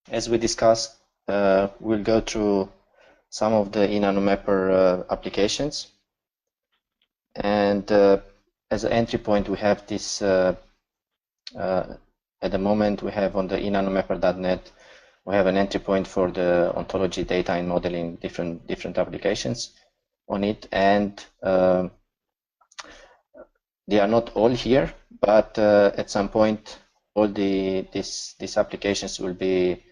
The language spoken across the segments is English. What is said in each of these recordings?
as we discussed, we'll go through some of the eNanoMapper applications. And as an entry point, we have this, at the moment, we have on the eNanoMapper.net, we have an entry point for the ontology data and modeling different applications on it. And they are not all here, but at some point, all these applications will be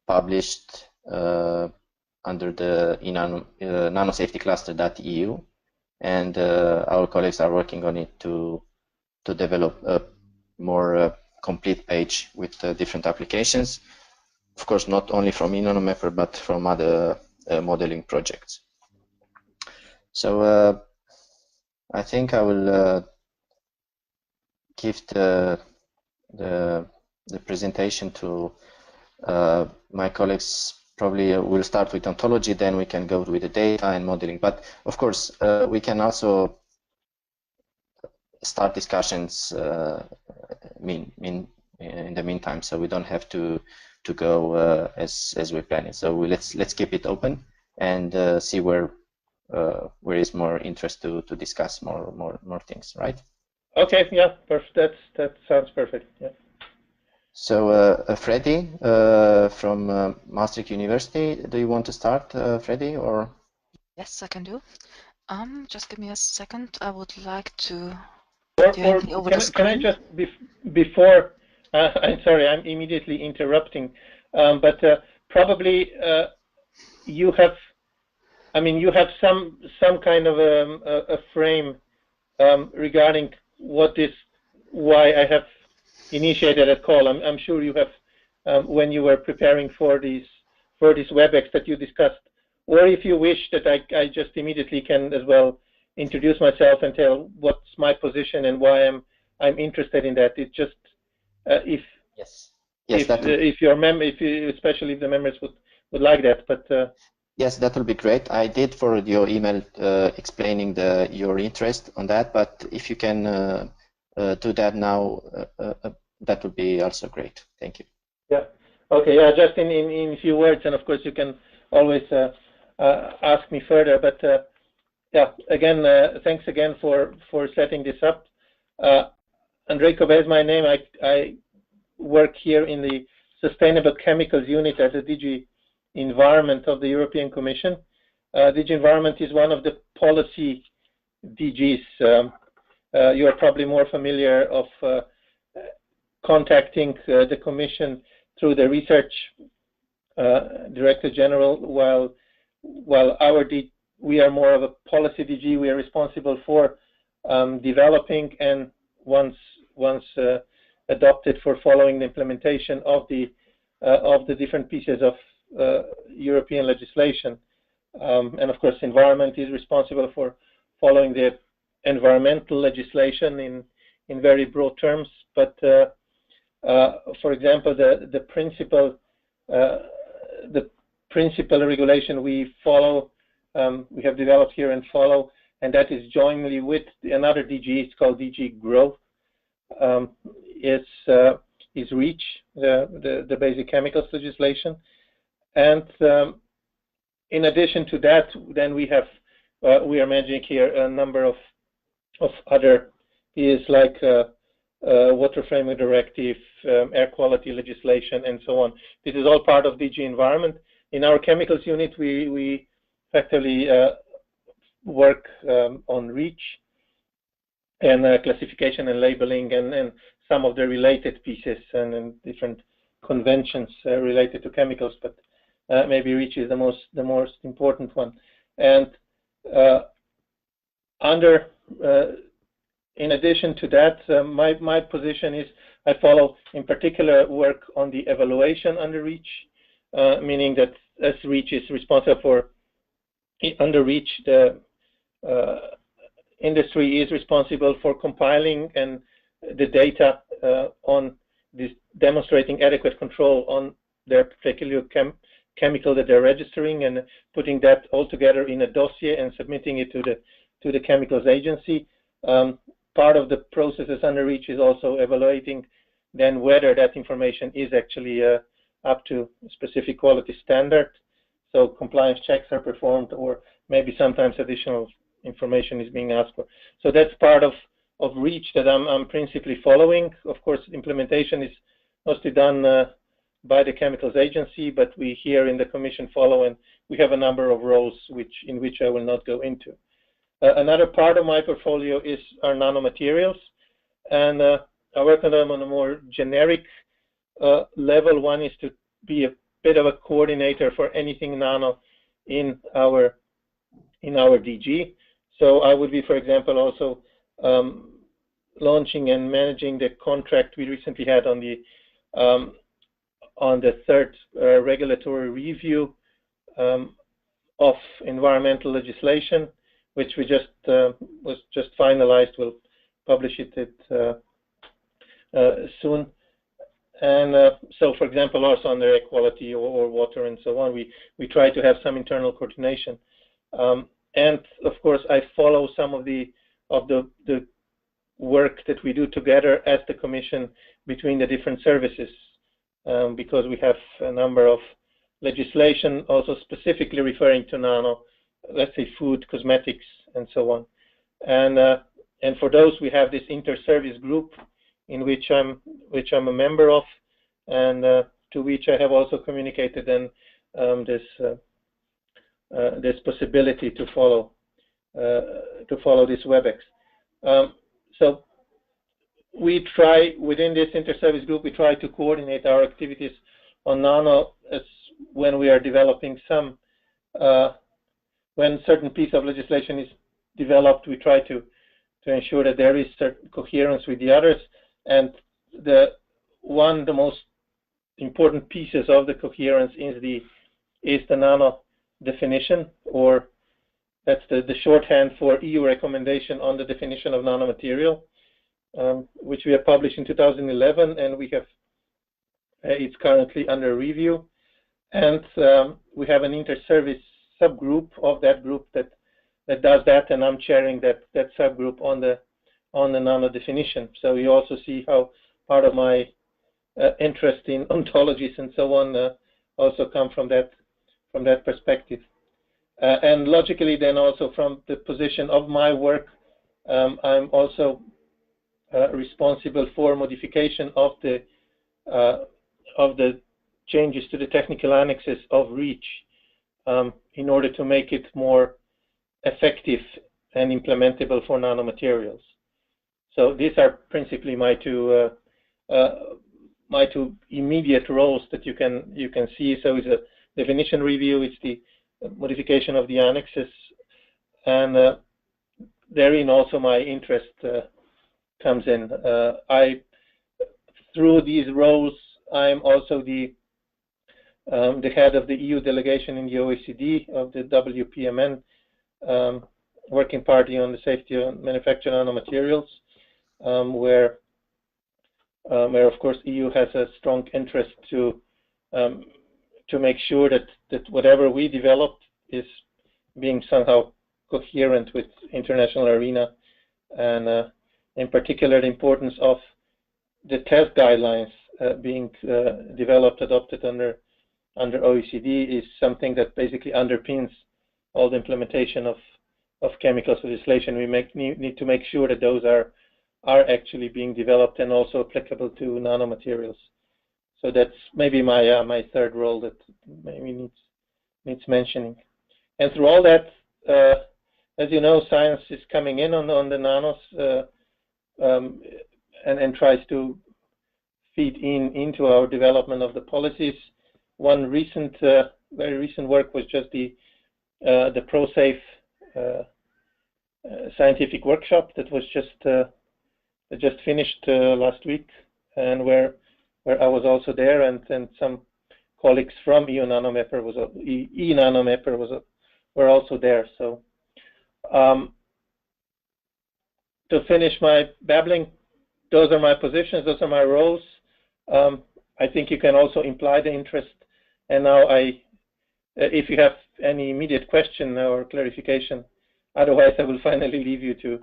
published under the nanosafetycluster.eu, and our colleagues are working on it to develop a more complete page with different applications. Of course, not only from eNanoMapper, but from other modeling projects. So I think I will give the presentation to my colleagues. Probably we'll start with ontology, then we can go with the data and modeling. But of course, we can also start discussions in the meantime, so we don't have to go as we're planning. So let's keep it open and see where is more interest to discuss more things, right? Okay, yeah, perfect. That sounds perfect. Yeah. So Freddy from Maastricht University, do you want to start, Freddy, or? Yes, I can do. Just give me a second. I would like to. Can I just before? I'm sorry, I'm immediately interrupting, but probably you have. I mean, you have some kind of a frame regarding why I have initiated a call. I'm sure you have when you were preparing for this WebEx that you discussed, or if you wish that I just immediately can as well introduce myself and tell what's my position and why I'm interested in that. It's just especially if the members would like that, but. Yes, that will be great. I did forward your email explaining your interest on that, but if you can do that now, that would be also great. Thank you. Yeah. Okay. Yeah. Just in a few words, and of course you can always ask me further. But yeah. Again, thanks again for setting this up. Andrej Kobe is my name. I work here in the Sustainable Chemicals Unit at the DG Environment of the European Commission. DG Environment is one of the policy DGs. You are probably more familiar of contacting the Commission through the Research Director General, while we are more of a policy DG. We are responsible for developing and once adopted for following the implementation of the different pieces of European legislation, and of course environment is responsible for following the environmental legislation in very broad terms, but for example the principal regulation we follow, we have developed here and follow, and that is jointly with another DG. It's called DG Growth. Is REACH, the basic chemicals legislation. And in addition to that, then we are managing here a number of other pieces like Water Framework Directive, air quality legislation, and so on. This is all part of DG Environment. In our chemicals unit, we effectively work on REACH and classification and labeling and some of the related pieces and different conventions related to chemicals, but maybe REACH is the most important one. And in addition to that, my position is I follow in particular work on the evaluation under REACH, meaning that as REACH is responsible for under REACH, the industry is responsible for compiling and the data on this demonstrating adequate control on their particular chemical that they're registering and putting that all together in a dossier and submitting it to the chemicals agency. Part of the processes under REACH is also evaluating then whether that information is actually up to a specific quality standard. So compliance checks are performed, or maybe sometimes additional information is being asked for. So that's part of REACH that I'm principally following. Of course, implementation is mostly done by the Chemicals Agency, but we here in the Commission follow, and we have a number of roles in which I will not go into. Another part of my portfolio is our nanomaterials, and I work on them on a more generic level. One is to be a bit of a coordinator for anything nano in our DG. So I would be, for example, also launching and managing the contract we recently had on the third regulatory review of environmental legislation, which we was just finalized. We'll publish it soon. And so, for example, also on the air quality or water and so on, we try to have some internal coordination. And of course, I follow some of the work that we do together as the Commission between the different services, because we have a number of legislation also specifically referring to nano, let's say food, cosmetics, and so on. And for those, we have this inter-service group in which I'm a member of, and to which I have also communicated then this possibility to follow this WebEx. So we try, within this inter-service group, we try to coordinate our activities on nano as when we are developing some, when certain piece of legislation is developed, we try to ensure that there is certain coherence with the others. And the most important pieces of the coherence is the nano definition, or that's the shorthand for EU recommendation on the definition of nanomaterial, which we have published in 2011, and we have it's currently under review. And we have an inter-service subgroup of that group that does that, and I'm chairing that subgroup on the nano definition. So you also see how part of my interest in ontologies and so on also come from that perspective. And logically, then also from the position of my work, I'm also responsible for modification of the changes to the technical annexes of REACH in order to make it more effective and implementable for nanomaterials. So these are principally my two immediate roles that you can see. So it's a definition review, it's the modification of the annexes, and therein also my interest comes in. Through these roles, I'm also the head of the EU delegation in the OECD of the WPMN working party on the safety of manufactured nanomaterials, where of course EU has a strong interest to make sure that whatever we develop is being somehow coherent with international arena, and in particular the importance of the test guidelines being developed, adopted under OECD is something that basically underpins all the implementation of chemicals legislation. We need to make sure that those are actually being developed and also applicable to nanomaterials. So that's maybe my third role that maybe needs mentioning. And through all that, as you know, science is coming in on the nanos and tries to feed into our development of the policies. One very recent work was just the ProSafe scientific workshop that was just finished last week, and where I was also there, and some colleagues from eNanoMapper were also there. So to finish my babbling, those are my positions, those are my roles. I think you can also imply the interest. And now if you have any immediate question or clarification, otherwise I will finally leave you to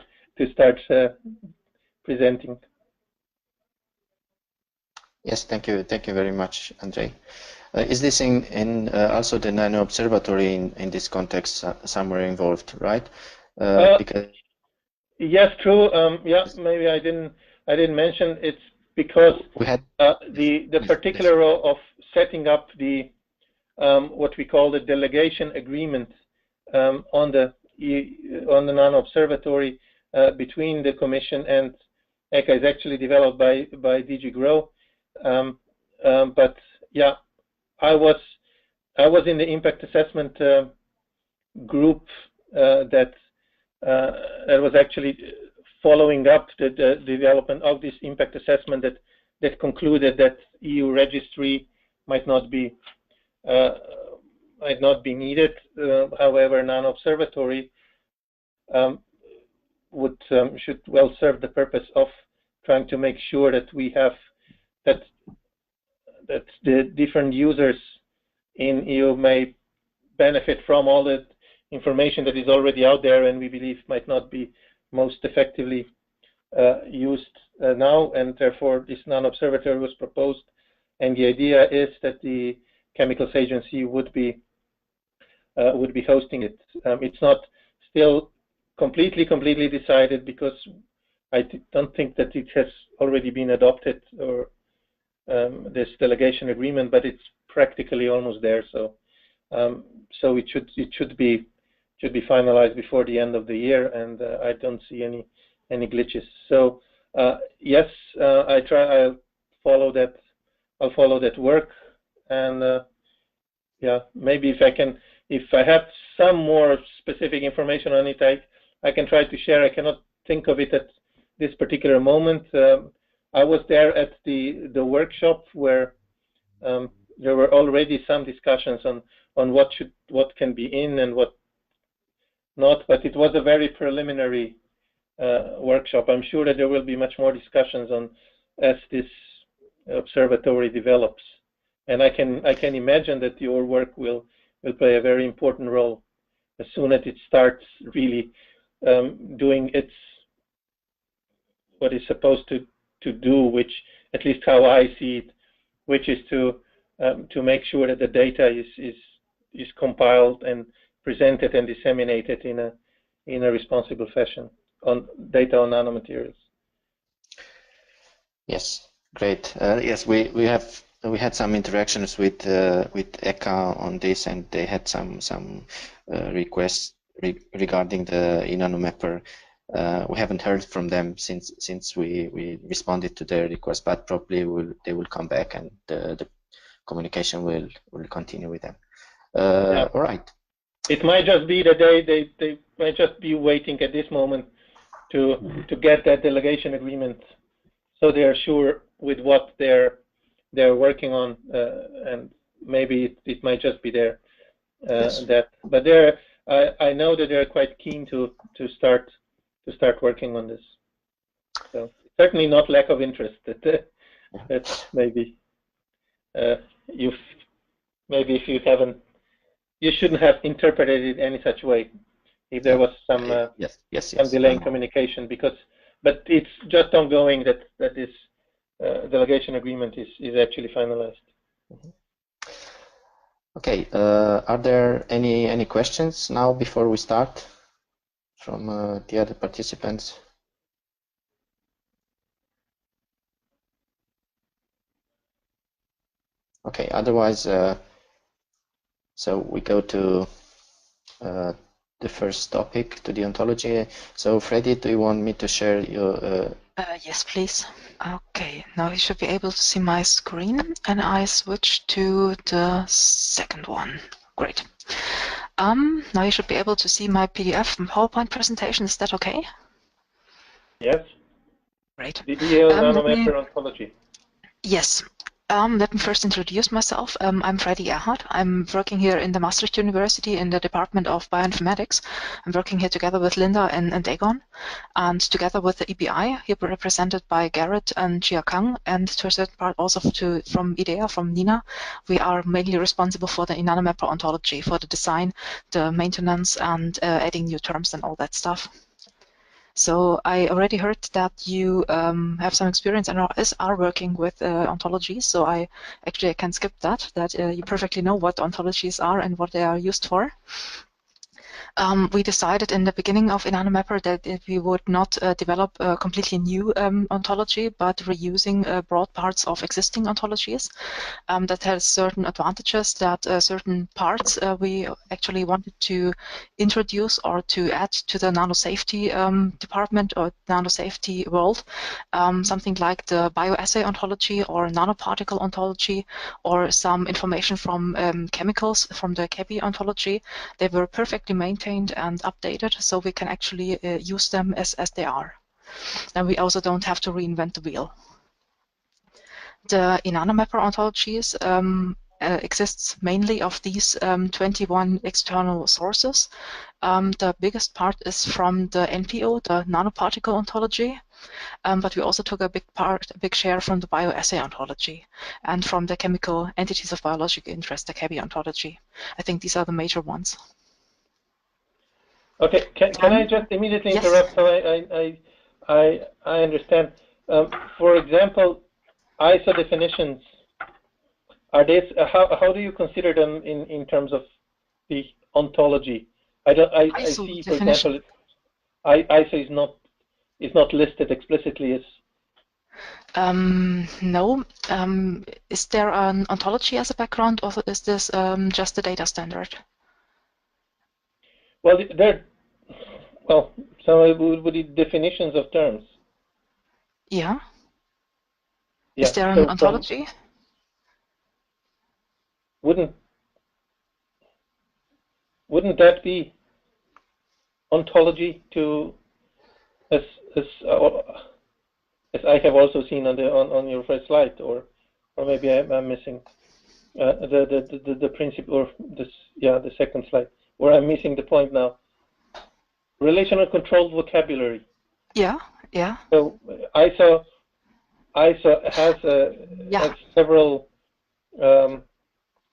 start presenting. Yes, thank you very much, Andrej. Is this in also the Nano Observatory in this context somewhere involved, right? Because yes, true. Yeah, maybe I didn't mention it's because we had the particular role of setting up the what we call the delegation agreement on the Nano Observatory between the Commission and ECHA is actually developed by DG GROW. But yeah, I was in the impact assessment group that was actually following up the development of this impact assessment that concluded that EU registry might not be needed. However, Nano Observatory should well serve the purpose of trying to make sure that we have that the different users in EU may benefit from all the information that is already out there, and we believe might not be most effectively used now, and therefore this Nano Observatory was proposed. And the idea is that the Chemicals Agency would be hosting it. It's not still completely decided because I don't think that it has already been adopted, or this delegation agreement, but it's practically almost there. So so it should be finalized before the end of the year, and I don't see any glitches. So yes, I'll follow that work, and yeah, maybe if I have some more specific information on it, I can try to share. I cannot think of it at this particular moment. I was there at the workshop where there were already some discussions on what can be in and what not, but it was a very preliminary workshop. I'm sure that there will be much more discussions on as this observatory develops, and I can imagine that your work will play a very important role as soon as it starts really doing what it's supposed to do, which at least how I see it, which is to make sure that the data is compiled and presented and disseminated in a responsible fashion on data on nanomaterials. Yes, great. Yes, we had some interactions with ECHA on this, and they had some requests regarding the eNanoMapper. We haven't heard from them since we responded to their request, but probably they will come back, and the communication will continue with them. Yeah. All right. It might just be that they might just be waiting at this moment to get that delegation agreement, so they are sure with what they're working on, and maybe it might just be there. Yes. But I know that they're quite keen to start working on this. So certainly not lack of interest. That maybe if you haven't, you shouldn't have interpreted it any such way if there was some some delay in communication, but it's just ongoing that this delegation agreement is actually finalized. Mm-hmm. Okay, are there any questions now before we start from the other participants? Okay, otherwise, so we go to the first topic, to the ontology. So Freddy, do you want me to share your... Yes, please. Okay, now you should be able to see my screen, and I switch to the second one. Great. Now you should be able to see my PDF and PowerPoint presentation. Is that okay? Yes. Great. The eNanoMapper ontology. Yes. Let me first introduce myself. I'm Freddy Erhardt. I'm working here in the Maastricht University in the Department of Bioinformatics. I'm working here together with Linda and Egon, and together with the EBI, here represented by Garrett and Jia Kang, and to a certain part also from IDEA, from Nina. We are mainly responsible for the eNanoMapper ontology, for the design, the maintenance, and adding new terms and all that stuff. So I already heard that you have some experience and are working with ontologies. So I can skip that you perfectly know what ontologies are and what they are used for. We decided in the beginning of eNanoMapper that we would not develop a completely new ontology, but reusing broad parts of existing ontologies. That has certain advantages that certain parts we actually wanted to introduce or to add to the NanoSafety department or NanoSafety world. Something like the bioassay ontology or nanoparticle ontology or some information from chemicals from the Kobe ontology. They were perfectly maintained and updated, so we can actually use them as they are. And we also don't have to reinvent the wheel. The eNanoMapper ontologies exists mainly of these 21 external sources. The biggest part is from the NPO, the nanoparticle ontology, but we also took a big share from the bioassay ontology and from the chemical entities of biological interest, the Kobe ontology. I think these are the major ones. Okay, can I just immediately interrupt? So I understand. For example, ISO definitions, are they, how do you consider them in terms of the ontology? I see, for example, ISO is not listed explicitly as. No. Is there an ontology as a background, or is this just the data standard? Well, so it would be definitions of terms. Yeah. Is there an ontology? Wouldn't that be ontology to as I have also seen on your first slide, or maybe I'm missing the principle, or the second slide, or I'm missing the point now. Relational controlled vocabulary. Yeah, yeah. So ISO has several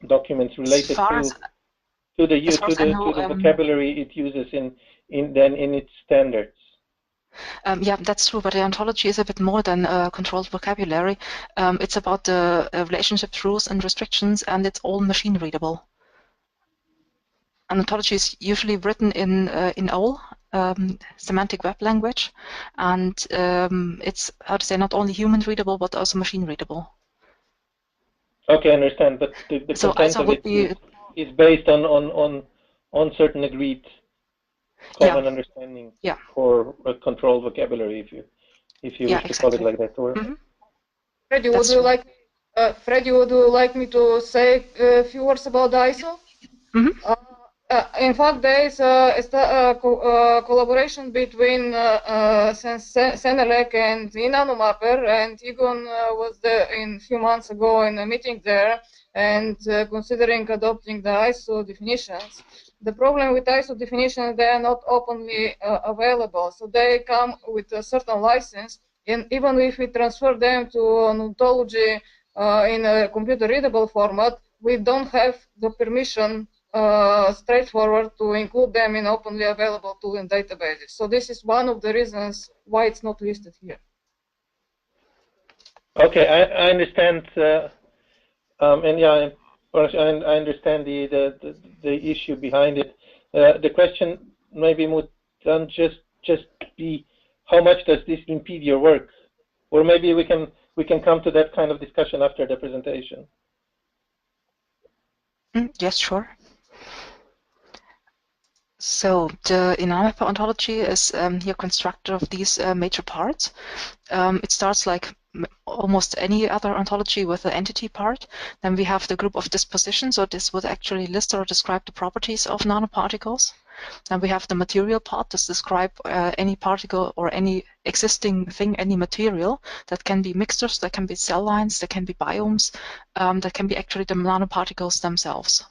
documents related to the vocabulary it uses in its standards. Yeah, that's true, but the ontology is a bit more than a controlled vocabulary. It's about the relationships, rules, and restrictions, and it's all machine readable. An ontology is usually written in OL, semantic web language, and it's, how to say, not only human readable but also machine readable. Okay, I understand, but the content of it is based on certain agreed common understanding for a controlled vocabulary, if you wish to call it like that. Or Freddy, would you like me to say a few words about the ISO? In fact, there is a collaboration between Senelec and eNanoMapper, and Egon was there a few months ago in a meeting there and considering adopting the ISO definitions. The problem with ISO definitions, they are not openly available, so they come with a certain license, and even if we transfer them to an ontology in a computer readable format, we don't have the permission straightforward to include them in openly available tool and databases. So this is one of the reasons why it's not listed here. Okay, I understand, and yeah, I understand the issue behind it. The question maybe would then just be, how much does this impede your work? Or maybe we can come to that kind of discussion after the presentation. Yes, sure. So the eNanoMapper ontology is here constructed of these major parts. It starts like almost any other ontology with the entity part. Then we have the group of disposition, so this would actually list or describe the properties of nanoparticles. Then we have the material part, to describe any particle or any existing thing, any material. That can be mixtures, that can be cell lines, that can be biomes, that can be actually the nanoparticles themselves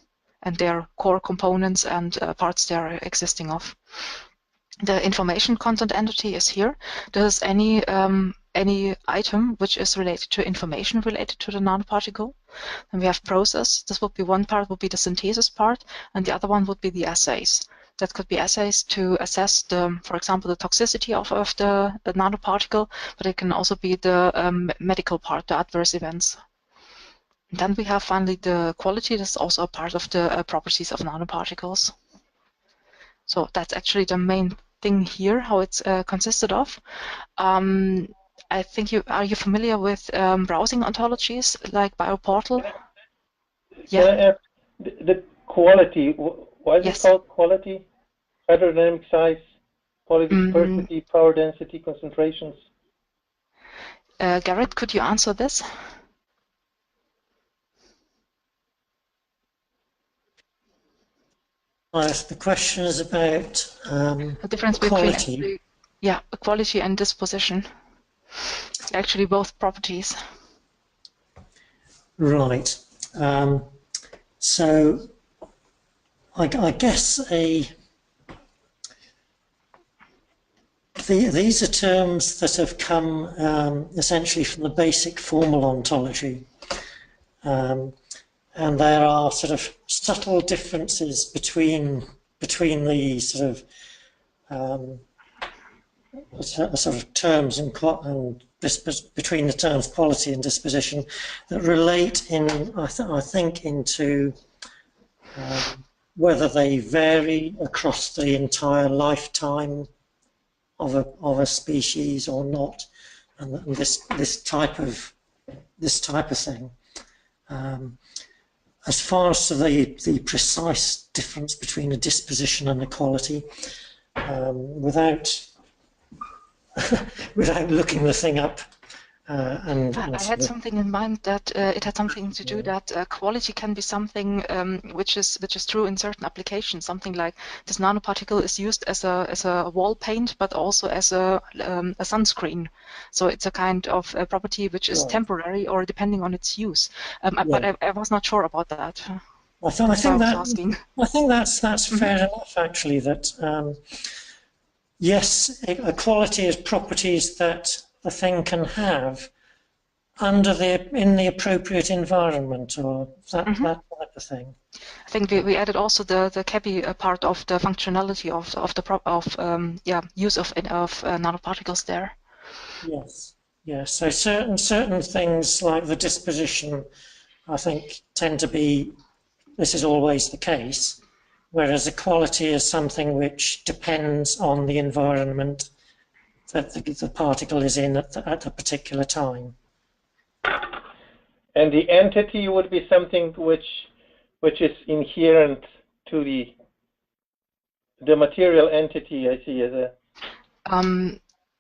and their core components and parts they are existing of. The information content entity is here. This is any item which is related to information related to the nanoparticle. Then we have process. This would be one part, would be the synthesis part, and the other one would be the assays. That could be assays to assess the, for example, the toxicity of the nanoparticle, but it can also be the medical part, the adverse events. And then we have finally the quality. That's also a part of the properties of nanoparticles. So that's actually the main thing here, how it's consisted of. I think are you familiar with browsing ontologies like BioPortal? Can I ask the quality? Why is it called quality? Hydrodynamic size, dispersity, power density, concentrations. Garrett, could you answer this? The question is about the difference quality. Between quality and disposition. Actually, both properties. Right. So I guess these are terms that have come essentially from the basic formal ontology. And there are sort of subtle differences between the sort of terms and between the terms quality and disposition that relate I think into whether they vary across the entire lifetime of a species or not, and this type of thing. As far as to the precise difference between a disposition and a quality, without looking the thing up. I had something in mind that it had something to do that quality can be something which is true in certain applications. Something like this nanoparticle is used as a wall paint, but also as a sunscreen. So it's a kind of a property which is temporary or depending on its use. But I was not sure about that. I think that's fair enough, actually. That yes, a quality is properties that the thing can have in the appropriate environment, or that type of thing. I think we added also the CABI part of the functionality of the use of nanoparticles there. Yes, yes. So certain things like the disposition, I think, tend to be. This is always the case, whereas the quality is something which depends on the environment that the particle is in at a particular time. And the entity would be something which is inherent to the material entity, I see as a...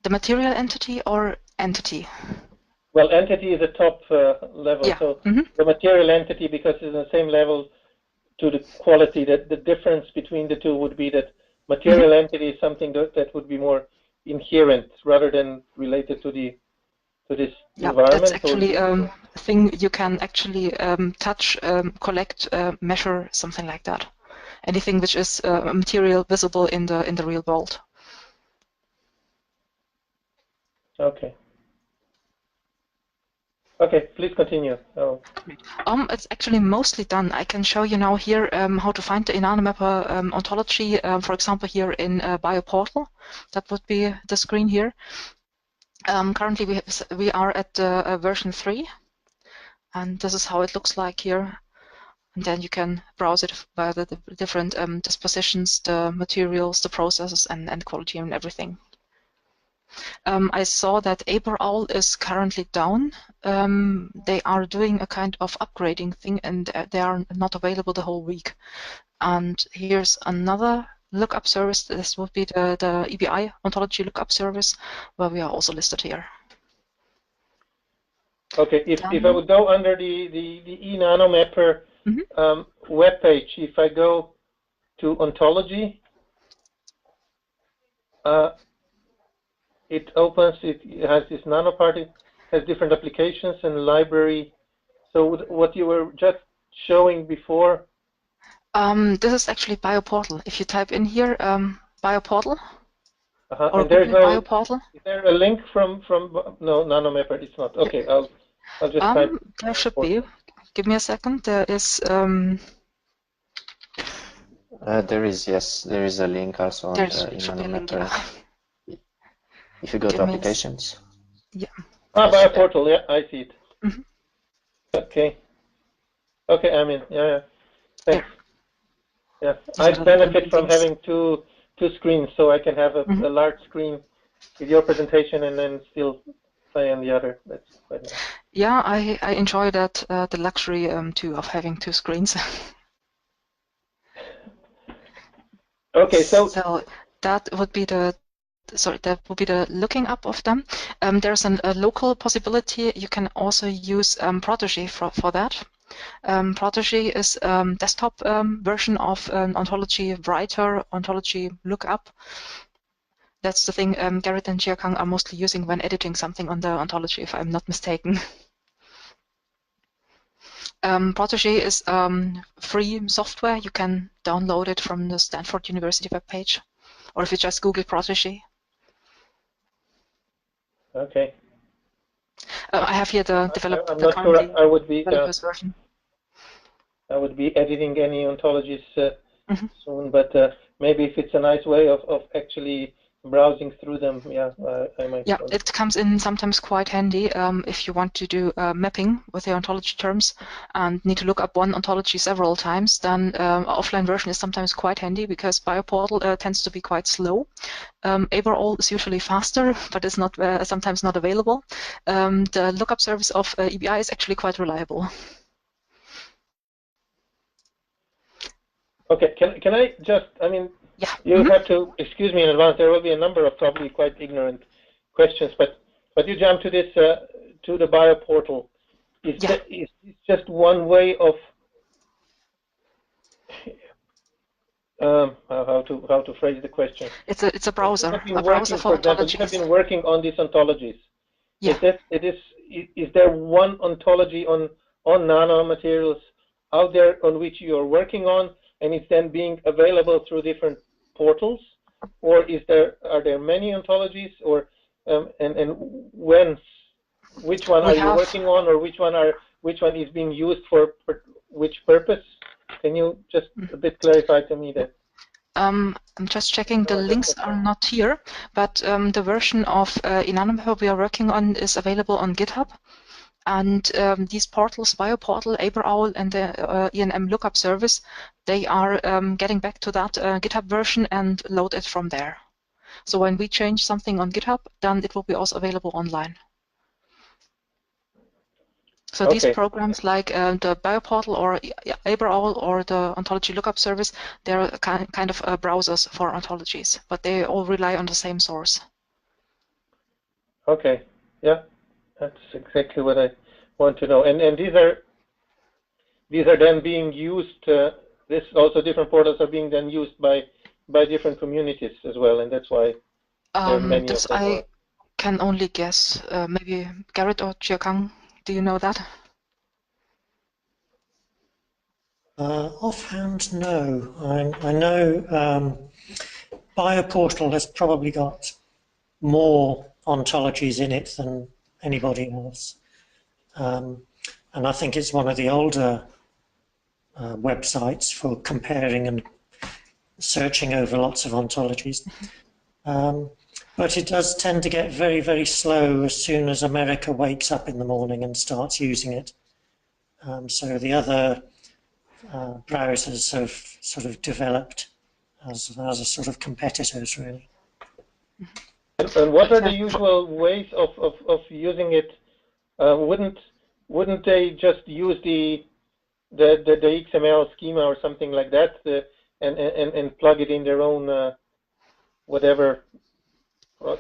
the material entity or entity? Well, entity is a top level, so the material entity, because it's the same level to the quality, that the difference between the two would be that material entity is something that would be more inherent rather than related to this environment. That's actually a thing you can actually touch, collect, measure, something like that. Anything which is material visible in the real world. Okay. Okay, please continue. It's actually mostly done. I can show you now here how to find the eNanoMapper ontology, for example, here in BioPortal. That would be the screen here. Currently, we are at version 3, and this is how it looks like here. And then you can browse it by the different dispositions, the materials, the processes, and quality and everything. I saw that AberOwl is currently down. They are doing a kind of upgrading thing, and they are not available the whole week. And here's another lookup service. This would be the EBI ontology lookup service, where we are also listed here. Okay, if I would go under the eNanoMapper web page, if I go to ontology, it opens, it has this nanoparticle, has different applications and library. So what you were just showing before? This is actually BioPortal. If you type in here, BioPortal, or and there's no, BioPortal. Is there a link from no, NanoMapper, it's not. Okay, I'll just type. There should be. Give me a second. There is, There is, yes, there is a link also on There the should be a link, eNanoMapper. yeah. If you go Give to me applications. Yeah. Ah, by a portal, yeah, I see it. Mhm. Okay. Okay, I mean, yeah, thanks. Yeah, These I are the benefit from links. having two screens, so I can have a large screen with your presentation and then still play on the other. That's quite nice. Yeah, I enjoy that the luxury too of having two screens. Okay, so that would be the looking up of them. There's a local possibility. You can also use Protégé for that. Protégé is desktop version of an ontology writer, ontology lookup. That's the thing Garrett and Jiakang are mostly using when editing something on the ontology, if I'm not mistaken. Protégé is free software. You can download it from the Stanford University webpage, or if you just Google Protégé. Okay. I have here the I'm not sure I would be developer's version. I would be editing any ontologies soon, but maybe if it's a nice way of actually browsing through them, yeah, I might. Yeah, it comes in sometimes quite handy if you want to do mapping with the ontology terms and need to look up one ontology several times. Then offline version is sometimes quite handy because BioPortal tends to be quite slow. Averall is usually faster, but it's not sometimes not available. The lookup service of EBI is actually quite reliable. Okay, can I just, I mean, yeah. You have to excuse me in advance. There will be a number of probably quite ignorant questions, but you jump to this to the BioPortal. Is this just one way of how to phrase the question? It's a browser. For example, you have been working on these ontologies. Yeah. Is there one ontology on nanomaterials out there on which you are working on, and it's then being available through different portals, or are there many ontologies, or and which one are you working on, or which one is being used for which purpose? Can you just a bit clarify to me that? I'm just checking. The links are not here, but the version of eNanoMapper we are working on is available on GitHub. And these portals, BioPortal, Averall, and the ENM lookup service, they are getting back to that GitHub version and load it from there. So when we change something on GitHub, then it will be also available online. So these programs like the BioPortal or Averall or the ontology lookup service, they're kind of browsers for ontologies, but they all rely on the same source. Okay, yeah, that's exactly what I want to know. And these are then being used. This also different portals are being then used by different communities as well, and that's why there are many of them. I can only guess. Maybe Garrett or Jiakang, do you know that? Offhand, no. I know BioPortal has probably got more ontologies in it than anybody else. And I think it's one of the older websites for comparing and searching over lots of ontologies. But it does tend to get very, very slow as soon as America wakes up in the morning and starts using it. So the other browsers have sort of developed as a sort of competitors, really. And what are the usual ways of using it? Wouldn't they just use the XML schema or something like that, and plug it in their own whatever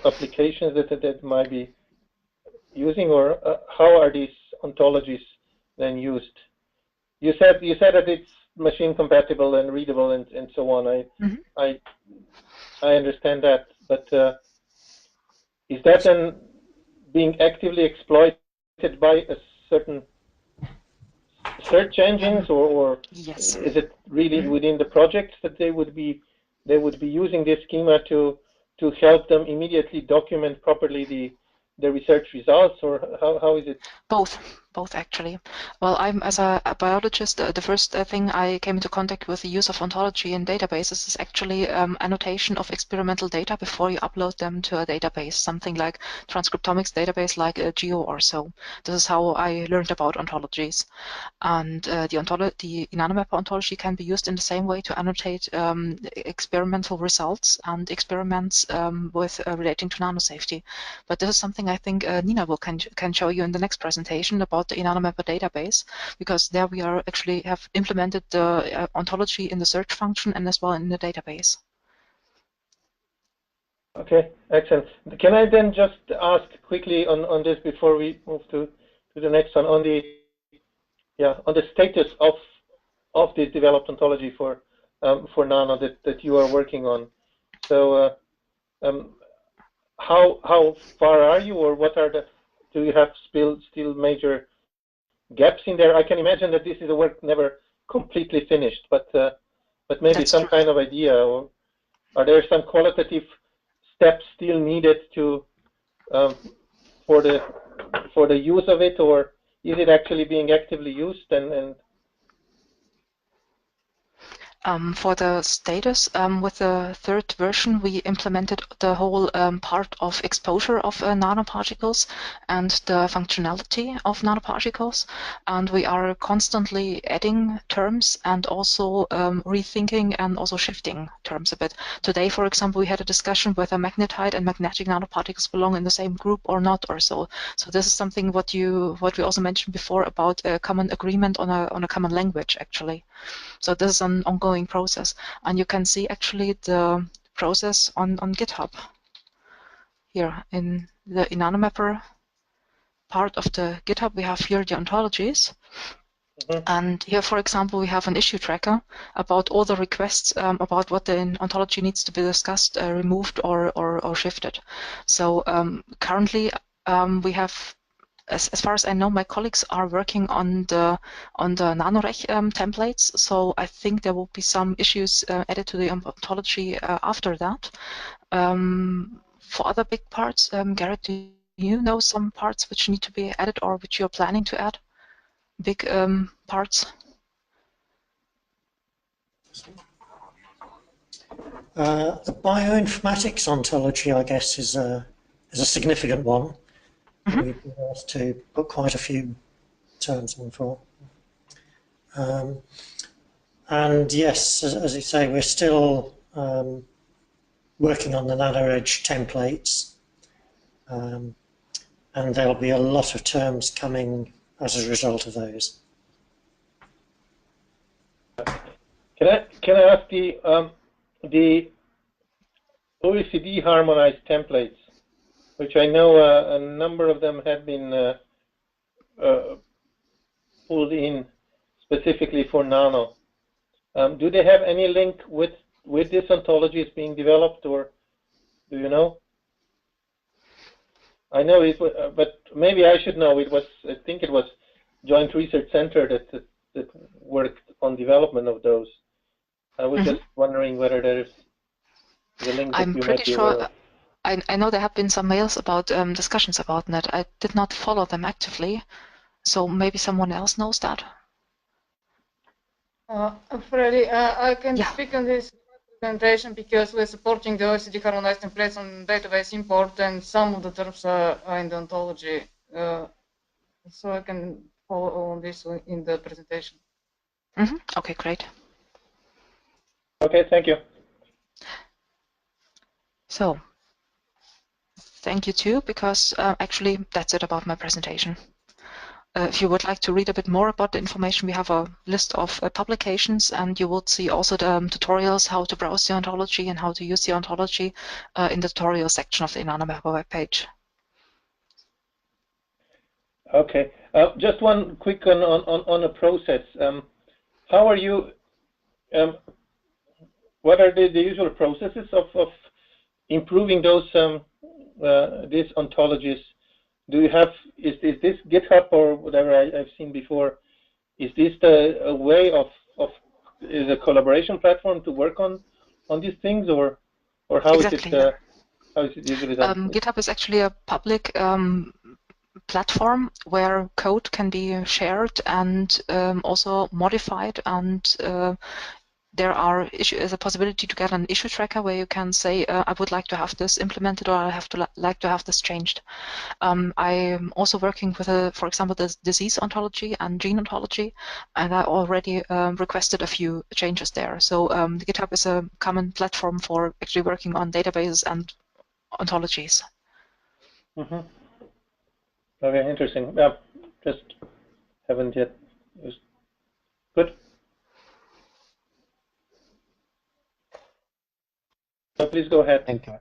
applications that might be using, or how are these ontologies then used? You said that it's machine compatible and readable and so on. I understand that, but is that then being actively exploited by a certain search engines, or yes. Is it really within the projects that they would be using this schema to help them immediately document properly the research results, or how is it? Both. both actually. Well, I'm as a biologist, the first thing I came into contact with the use of ontology in databases is actually annotation of experimental data before you upload them to a database, something like transcriptomics database like GEO or so. This is how I learned about ontologies. And the eNanoMapper ontology can be used in the same way to annotate experimental results and experiments with relating to nanosafety. But this is something I think Nina can show you in the next presentation about the eNanoMapper database, because there we are actually have implemented the ontology in the search function and as well in the database. Okay, excellent. Can I then just ask quickly on this before we move to the next one, on the status of this developed ontology for Nano that you are working on? So how far are you, or what are do you have still major gaps in there? I can imagine that this is a work never completely finished, but maybe That's some true. kind of idea, or are there some qualitative steps still needed to for the use of it, or is it actually being actively used? And for the status, with the third version, we implemented the whole part of exposure of nanoparticles and the functionality of nanoparticles. And we are constantly adding terms and also rethinking and also shifting terms a bit. Today, for example, we had a discussion whether magnetite and magnetic nanoparticles belong in the same group or not, or so. So this is something what we also mentioned before about a common agreement on a common language, actually. So this is an ongoing process, and you can see actually the process on GitHub here in the eNanoMapper part of the GitHub. We have here the ontologies, and here, for example, we have an issue tracker about all the requests about what the ontology needs to be discussed, removed, or shifted. So currently we have. As far as I know, my colleagues are working on the NANOREG templates, so I think there will be some issues added to the ontology after that. For other big parts, Garrett, do you know some parts which need to be added or which you're planning to add? Big parts? The bioinformatics ontology, I guess, is a significant one. We've been asked to put quite a few terms in for. And yes, as you say, we're still working on the NanoReg templates, and there'll be a lot of terms coming as a result of those. Can I ask the OECD harmonized templates, which I know a number of them have been pulled in specifically for Nano. Do they have any link with this ontology being developed, or do you know? I know it, but maybe I should know. I think it was Joint Research Center that worked on development of those. I was just wondering whether there is a link that you might be aware of. I know there have been some mails about discussions about that. I did not follow them actively, so maybe someone else knows that. Freddy, I can speak on this presentation because we're supporting the OECD harmonized templates on database import, and some of the terms are in the ontology. So I can follow on this in the presentation. Okay, great. Okay, thank you. So, thank you too, because actually that's it about my presentation. If you would like to read a bit more about the information, we have a list of publications, and you will see also the tutorials how to browse the ontology and how to use the ontology in the tutorial section of the eNanoMapper webpage. Okay, just one quick on a process. How are you? What are the usual processes of improving those these ontologies? Do you have is this GitHub or whatever I've seen before? Is this a way of is a collaboration platform to work on these things, or how exactly, is it how is it usually done? GitHub is actually a public platform where code can be shared and also modified, and there is a possibility to get an issue tracker where you can say, I would like to have this implemented, or I have to like to have this changed. I'm also working with, for example, the disease ontology and gene ontology, and I already requested a few changes there. So the GitHub is a common platform for actually working on databases and ontologies. Mm-hmm. Okay, interesting. Just haven't yet used. Good. So please go ahead. Thank you.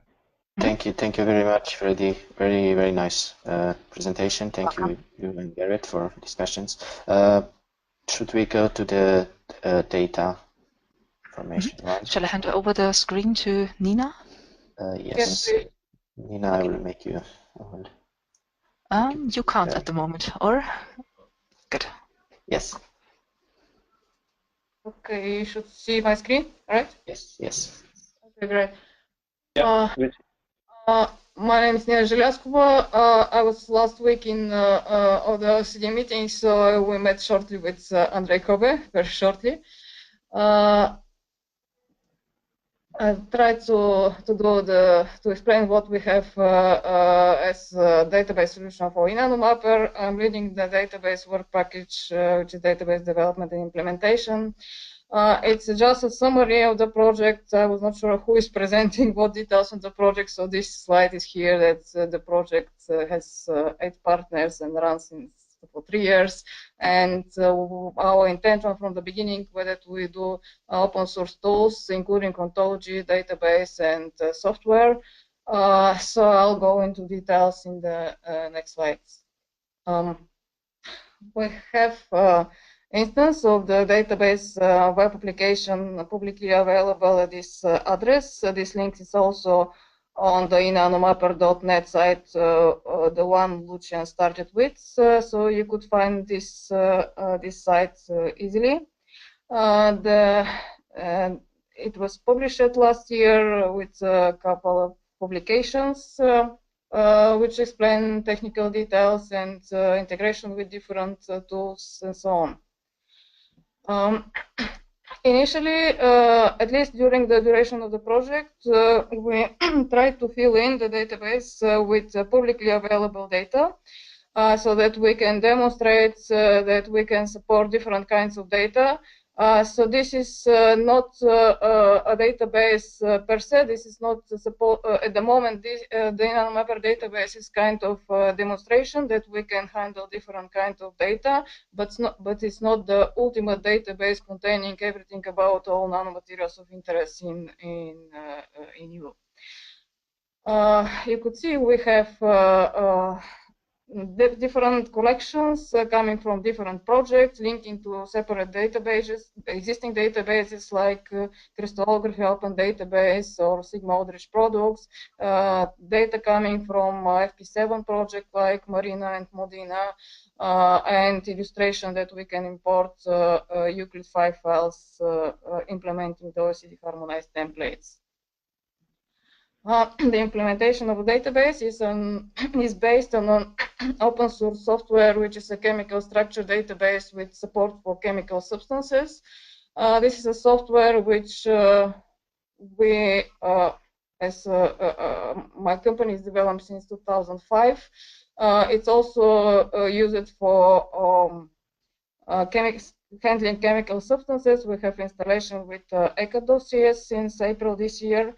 Thank you very much for the very nice presentation. Thank you and Garrett for these questions. Should we go to the data information one? Shall I hand over the screen to Nina? Yes. Yes, Nina, I will make you hold. You can't at the moment, or? Good. Yes. okay, you should see my screen, right? Yes. Okay, great. Yeah. My name is Nina Zhelyaskova. I was last week in the OCD meeting, so we met shortly with Andrej Kobe, very shortly. I tried to explain what we have as a database solution for eNanoMapper. I'm leading the database work package, which is database development and implementation. It's just a summary of the project. I was not sure who is presenting what details on the project, so this slide is here that the project has 8 partners and runs for 3 years. And our intention from the beginning was that we do open source tools, including ontology, database, and software. So I'll go into details in the next slides. We have instance of the database web application publicly available at this address. This link is also on the eNanoMapper.net site, the one Lucian started with, so you could find this site easily. It was published last year with a couple of publications which explain technical details and integration with different tools and so on. Initially, at least during the duration of the project, we tried to fill in the database with publicly available data so that we can demonstrate that we can support different kinds of data. So this is not a database per se. This is not at the moment. The eNanoMapper database is kind of a demonstration that we can handle different kinds of data, but it's not the ultimate database containing everything about all nanomaterials of interest in you. You could see we have different collections coming from different projects, linking to separate databases, existing databases like crystallography open database or Sigma Aldrich products, data coming from FP7 project like Marina and Modena, and illustration that we can import Euclid 5 files implementing the OECD harmonized templates. The implementation of a database is based on an open source software, which is a chemical structure database with support for chemical substances. This is a software which we, as my company, has developed since 2005. It's also used for handling chemical substances. We have installation with ECHA dossiers since April this year.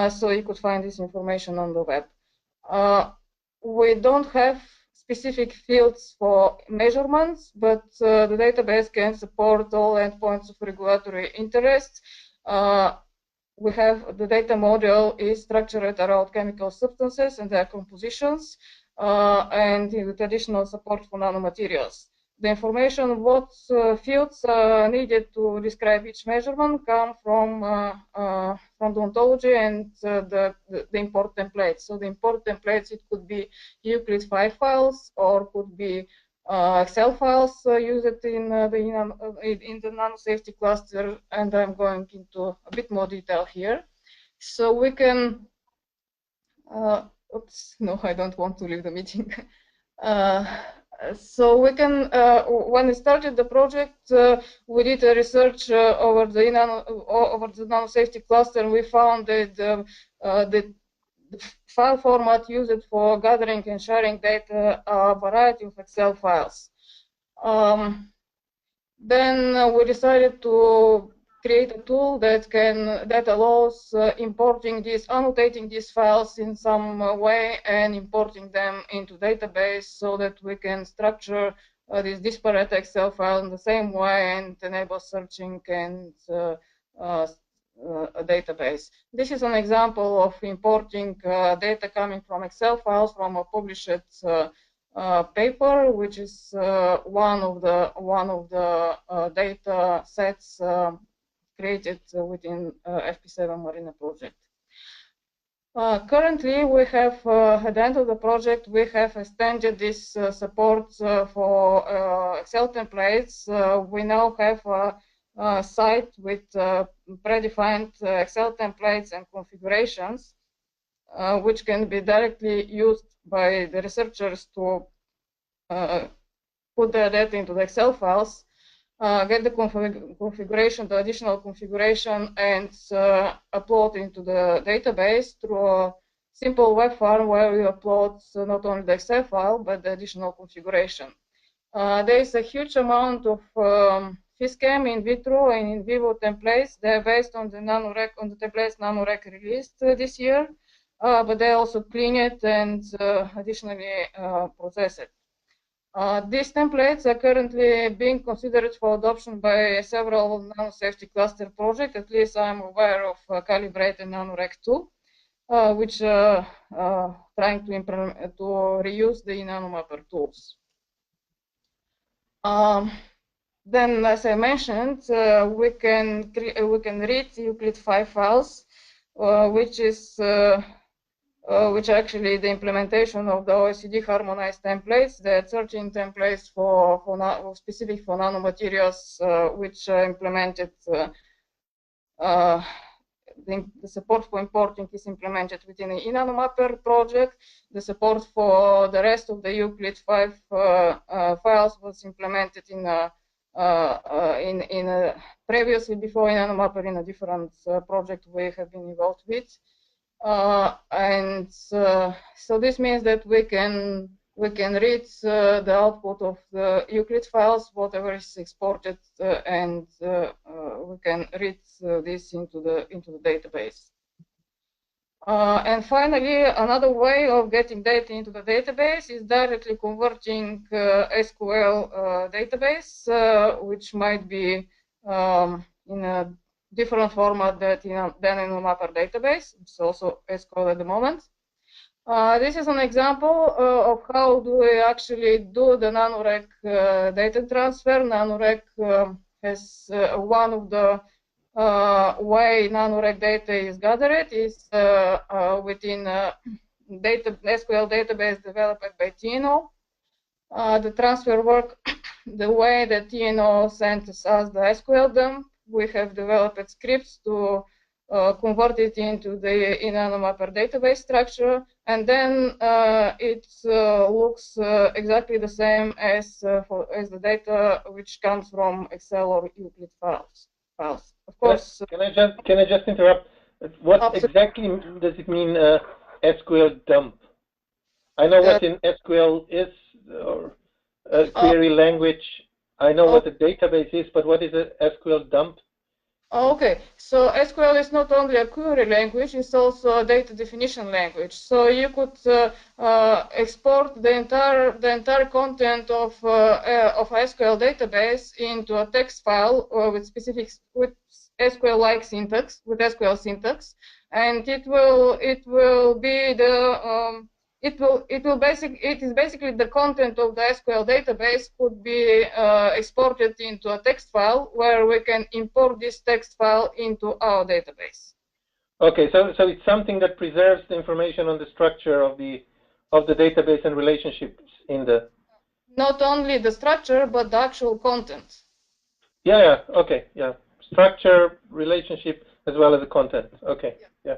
So you could find this information on the web. We don't have specific fields for measurements, but the database can support all endpoints of regulatory interest. We have the data model is structured around chemical substances and their compositions, and the traditional support for nanomaterials. The information what fields needed to describe each measurement come from the ontology and the import templates. So the import templates, it could be Euclid 5 files or could be Excel files used in the NanoSafety cluster, and I'm going into a bit more detail here. So we can, oops, no, I don't want to leave the meeting. So we can, when we started the project, we did a research over the NanoSafety cluster, and we found that the file format used for gathering and sharing data are a variety of Excel files. Then we decided to create a tool that allows annotating these files in some way and importing them into database so that we can structure this disparate Excel file in the same way and enable searching and a database. This is an example of importing data coming from Excel files from a published paper, which is one of the data sets created within FP7 Marina project. Currently, we have at the end of the project, we have extended this support for Excel templates. We now have a site with predefined Excel templates and configurations, which can be directly used by the researchers to put their data into the Excel files, get the configuration, the additional configuration, and upload into the database through a simple web form where we upload not only the Excel file, but the additional configuration. There is a huge amount of FISCAM in vitro and in vivo templates. They're based on the templates NanoReg released this year, but they also clean it and additionally process it. These templates are currently being considered for adoption by several NanoSafety cluster projects. At least I'm aware of Calibrate and NanoReg 2, which are trying to implement to reuse the eNanoMapper tools. Then, as I mentioned, we can read Euclid 5 files, which actually the implementation of the OECD harmonized templates. There are 13 templates specific for nanomaterials, which are implemented. The support for importing is implemented within the eNanoMapper project. The support for the rest of the Euclid 5 files was implemented previously before eNanoMapper in a different project we have been involved with. So this means that we can read the output of the Euclid files, whatever is exported, and we can read this into the database. And finally, another way of getting data into the database is directly converting SQL database, which might be in a different format than eNanoMapper database. It's also SQL at the moment. This is an example of how do we actually do the NanoReg data transfer. NanoReg has one of the way NanoReg data is gathered is within SQL database developed by TNO. The transfer work the way that TNO sent us the SQL dump. We have developed scripts to convert it into the eNanoMapper database structure, and then it looks exactly the same as the data which comes from Excel or Euclid files. Of course. Can I just interrupt? What exactly does it mean SQL dump? I know what in SQL is, or query language. I know what a database is, but what is a SQL dump? Okay, so SQL is not only a query language; it's also a data definition language. So you could export the entire content of SQL database into a text file with SQL-like syntax, with SQL syntax, and it is basically the content of the SQL database could be exported into a text file where we can import this text file into our database. Okay, so it's something that preserves the information on the structure of the database and relationships in the. Not only the structure, but the actual content. Yeah. Okay. Yeah. Structure, relationship, as well as the content. Okay. Yeah.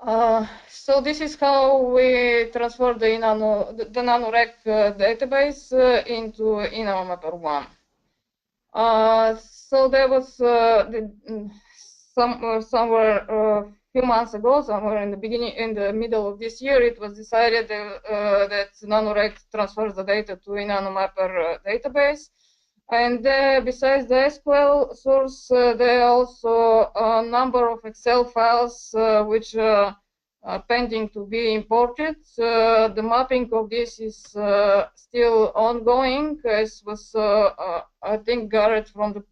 So this is how we transfer the NanoReg database into eNanoMapper 1. So there was somewhere a few months ago, somewhere in the middle of this year, it was decided that NanoReg transfers the data to eNanoMapper database. And besides the SQL source, there are also a number of Excel files which are pending to be imported. The mapping of this is still ongoing, as was, I think, Garrett from the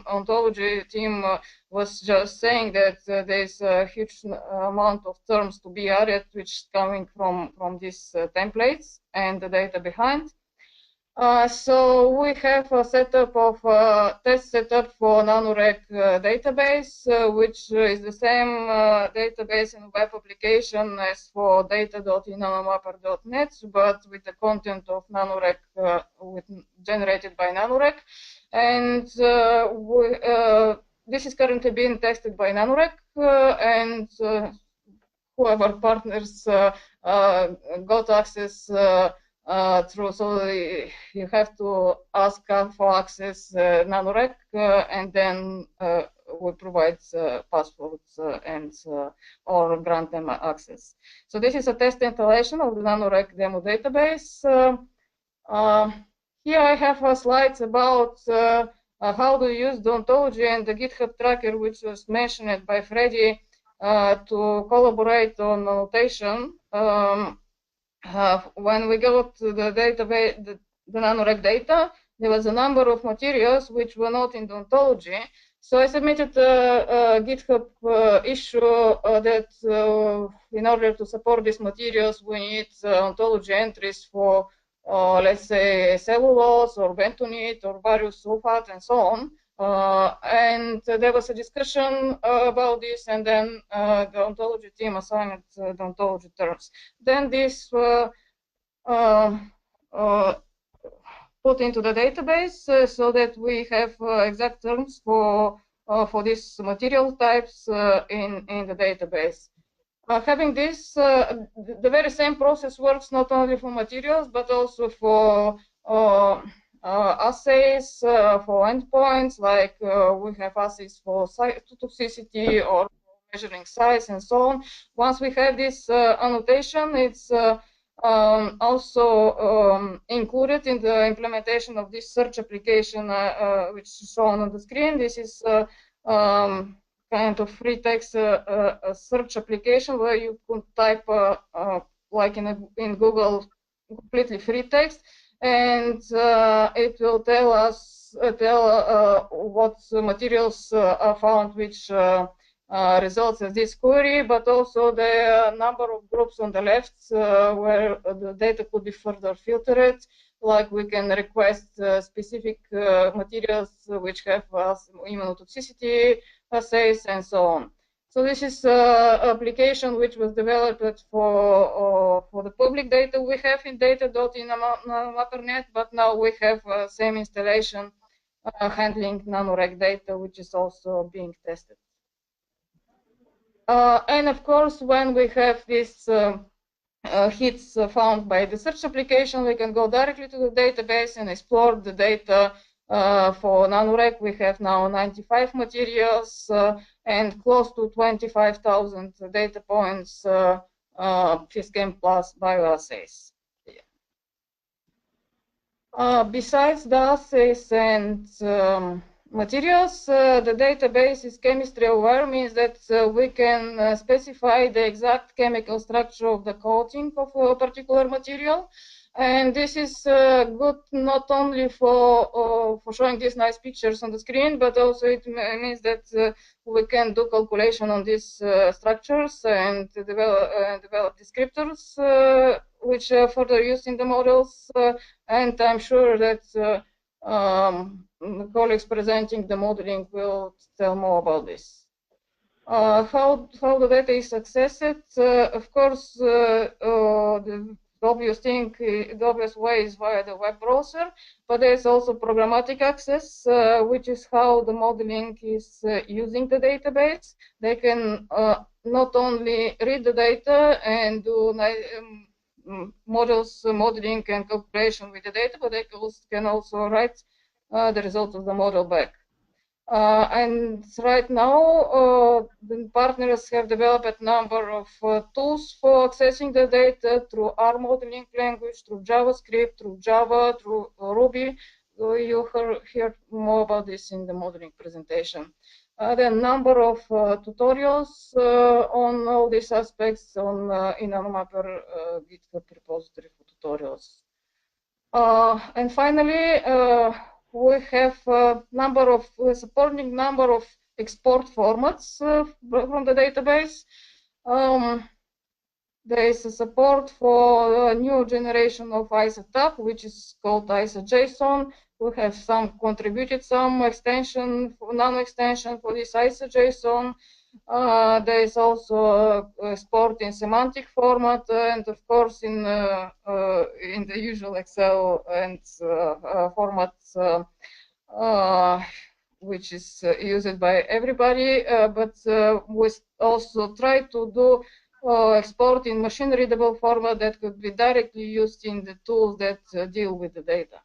ontology team was just saying that there's a huge amount of terms to be added, which is coming from these templates and the data behind. So we have a setup of test setup for NanoReg database, which is the same database and web application as for data.eNanoMapper.net, but with the content of NanoReg generated by NanoReg. And this is currently being tested by NanoReg, and whoever partners got access through, so you have to ask for access NanoReg, and then we provide passwords and or grant them access. So this is a test installation of the NanoReg demo database. Here I have slides about how to use the ontology and the GitHub tracker, which was mentioned by Freddie, to collaborate on annotation. When we got to the database, the NanoReg data, there was a number of materials which were not in the ontology. So I submitted a GitHub issue that in order to support these materials, we need ontology entries for, let's say, cellulose or bentonite or various sulfate and so on. And there was a discussion about this, and then the ontology team assigned the ontology terms. Then this put into the database so that we have exact terms for these material types in the database. Having this, the very same process works not only for materials but also for assays, for endpoints, like we have assays for toxicity or measuring size and so on. Once we have this annotation, it's also included in the implementation of this search application, which is shown on the screen. This is kind of free text search application where you could type like in Google, completely free text, and it will tell us what materials are found, which results of this query, but also the number of groups on the left where the data could be further filtered. Like we can request specific materials which have immunotoxicity assays and so on. So this is an application which was developed for the public data we have in data.eNanoMapper.net, but now we have same installation handling NanoReg data, which is also being tested. And of course, when we have these hits found by the search application, we can go directly to the database and explore the data. For NanoReg, we have now 95 materials and close to 25,000 data points, FISCAM plus bioassays. Besides the assays and materials, the database is chemistry aware, means that we can specify the exact chemical structure of the coating of a particular material. And this is good not only for showing these nice pictures on the screen, but also it means that we can do calculation on these structures and develop descriptors, which are further used in the models. And I'm sure that colleagues presenting the modeling will tell more about this. How the data is accessed? Of course, the the obvious thing, the obvious way is via the web browser, but there's also programmatic access, which is how the modeling is using the database. They can not only read the data and do models modeling and calculation with the data, but they can also write the results of the model back. And right now, the partners have developed a number of tools for accessing the data through R modeling language, through JavaScript, through Java, through Ruby. You hear more about this in the modeling presentation. There are a number of tutorials on all these aspects on eNanoMapper GitHub repository for tutorials. And finally, we have supporting number of export formats from the database. There is a support for a new generation of ISO-TAP, which is called ISO-JSON. We have contributed some extension, nano extension for this ISO-JSON. There is also export in semantic format, and of course in the usual Excel and formats, which is used by everybody. But we also try to do export in machine-readable format that could be directly used in the tools that deal with the data.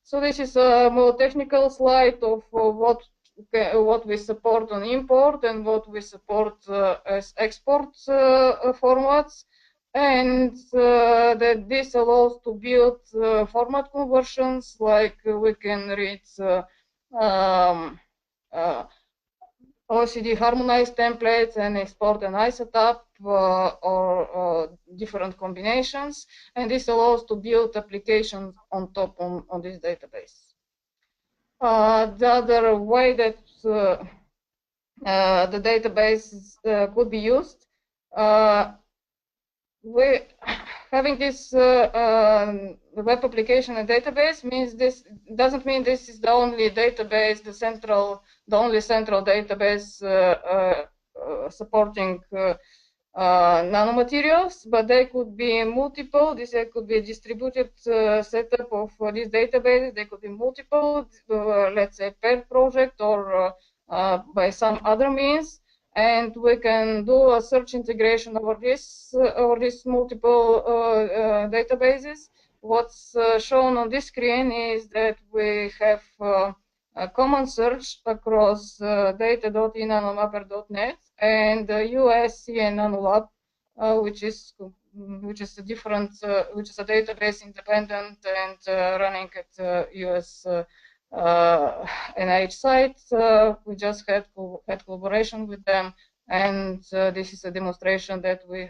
So this is a more technical slide of what we support on import and what we support as export formats, and that this allows to build format conversions, like we can read OECD harmonized templates and export an ISO-TAP or different combinations, and this allows to build applications on top on this database. The other way that the database could be used, having this web application and database doesn't mean this is the only database, the only central database supporting nanomaterials, but they could be multiple. This could be a distributed setup of this database. They could be multiple, let's say paired project or by some other means. And we can do a search integration over this multiple databases. What's shown on this screen is that we have a common search across data.eNanoMapper.net and USC and NanoLab, which is a database independent and running at US NIH site. We just had collaboration with them, and this is a demonstration that we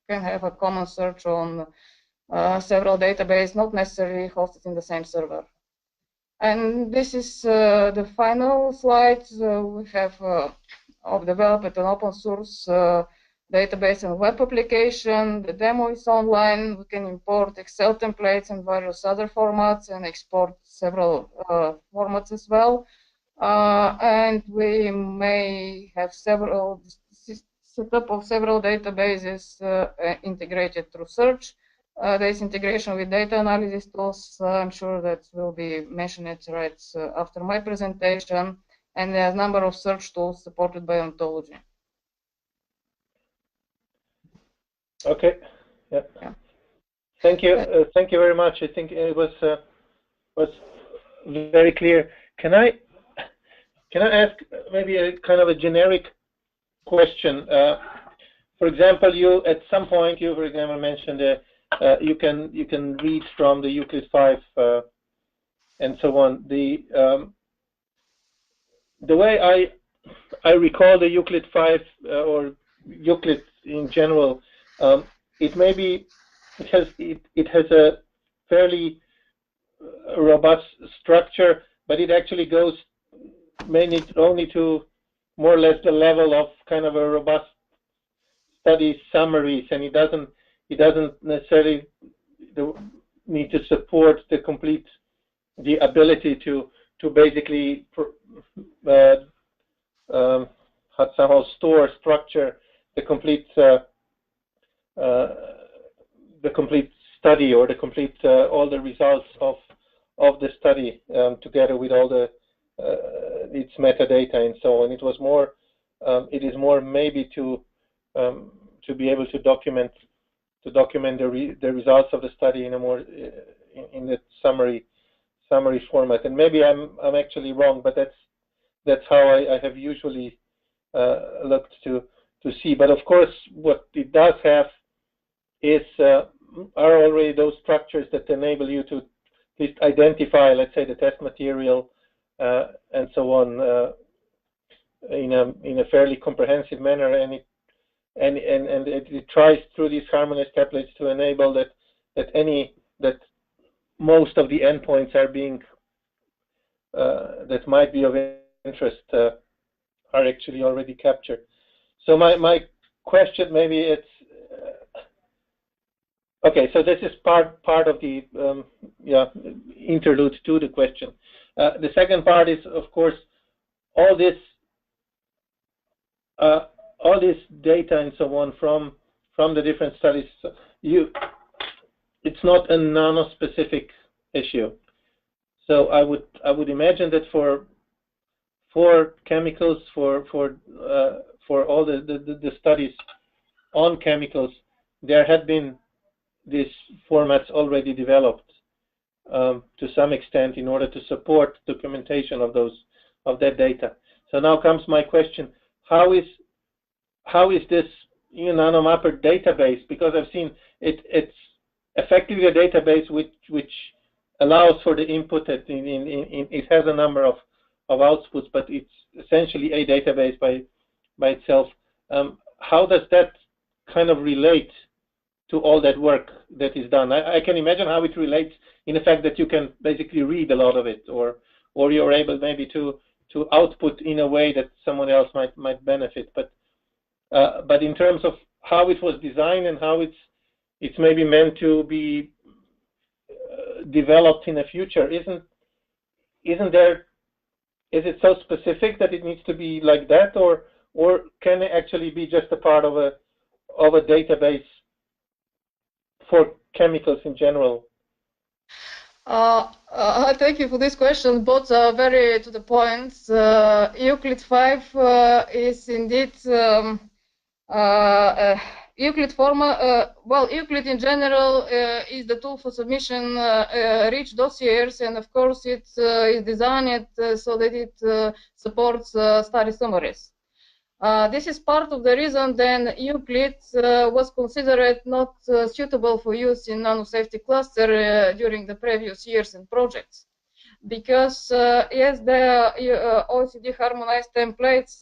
can have a common search on several databases, not necessarily hosted in the same server. And this is the final slide. We have developed an open source database and web application. The demo is online. We can import Excel templates and various other formats and export several formats as well. And we may have setup of several databases integrated through search. There's integration with data analysis tools. I'm sure that will be mentioned right after my presentation. And there's a number of search tools supported by ontology. Okay. Yeah. Thank you. Thank you very much. I think it was very clear. Can I ask maybe a kind of a generic question? For example, you at some point for example mentioned you can read from the Euclid 5 and so on. The way I recall the Euclid 5 or Euclid in general, it has a fairly robust structure, but it actually goes mainly only to more or less the level of kind of a robust study summaries, and it doesn't necessarily need to support the ability to basically somehow structure the complete complete study or the complete all the results of the study together with all the its metadata and so on. It was more. It is more maybe to be able to document the results of the study in a more in the summary format. And maybe I'm actually wrong, but that's how I have usually looked to see. But of course, what it does have is are already those structures that enable you to at least identify, let's say, the test material and so on in a fairly comprehensive manner, and it tries through these harmonized templates to enable that most of the endpoints are being that might be of interest are actually already captured. So my question, maybe it's okay. So this is part of the interlude to the question. The second part is, of course, all this data and so on from the different studies. It's not a nano-specific issue. So I would imagine that for chemicals, for all the studies on chemicals, there had been these formats already developed to some extent in order to support documentation of that data. So now comes my question: how is this eNanoMapper database? Because I've seen it's effectively a database which allows for the input. It has a number of outputs, but it's essentially a database by itself. How does that kind of relate to all that work that is done? I can imagine how it relates in the fact that you can basically read a lot of it, or you're able maybe to output in a way that someone else might benefit. But in terms of how it was designed and how it's maybe meant to be developed in the future, is it so specific that it needs to be like that, or can it actually be just a part of a database for chemicals in general? Thank you for this question. Both are very to the point. Euclid 5 is indeed Euclid format. Well, Euclid in general is the tool for submission rich dossiers, and of course it is designed so that it supports study summaries. This is part of the reason then Euclid was considered not suitable for use in NanoSafety cluster during the previous years and projects. Because yes, the OECD harmonized templates,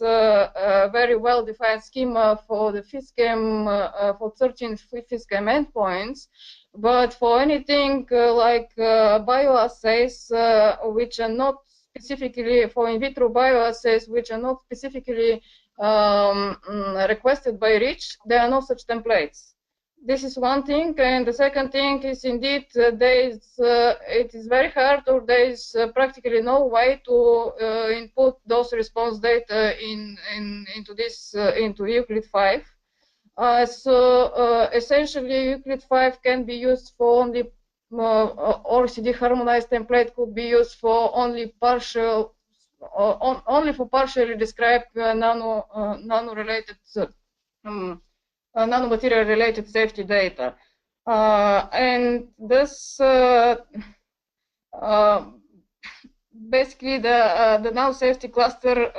very well-defined schema for the FISCAM, for 13 FISCAM endpoints, but for anything like bioassays, which are not specifically for in vitro bioassays, which are not specifically requested by REACH, there are no such templates. This is one thing, and the second thing is indeed it is very hard, or there is practically no way to input those response data into Euclid 5. So essentially, Euclid 5 can be used for only OECD harmonized template could be used for only partial, only for partially described nano-related. Nanomaterial related safety data, and this basically the NanoSafety cluster,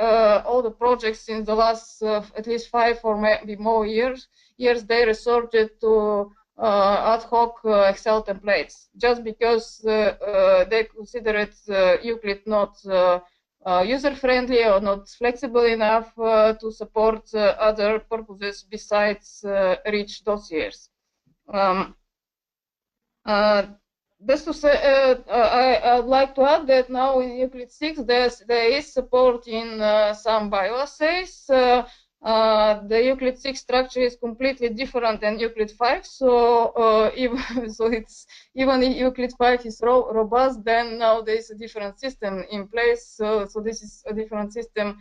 all the projects in the last at least 5 or maybe more years they resorted to ad hoc Excel templates, just because they considered Euclid not user-friendly or not flexible enough to support other purposes besides rich dossiers. Just to say, I'd like to add that now in Euclid 6 there is support in some bioassays. The Euclid 6 structure is completely different than Euclid 5, so even if Euclid 5 is robust, then now there is a different system in place. So this is a different system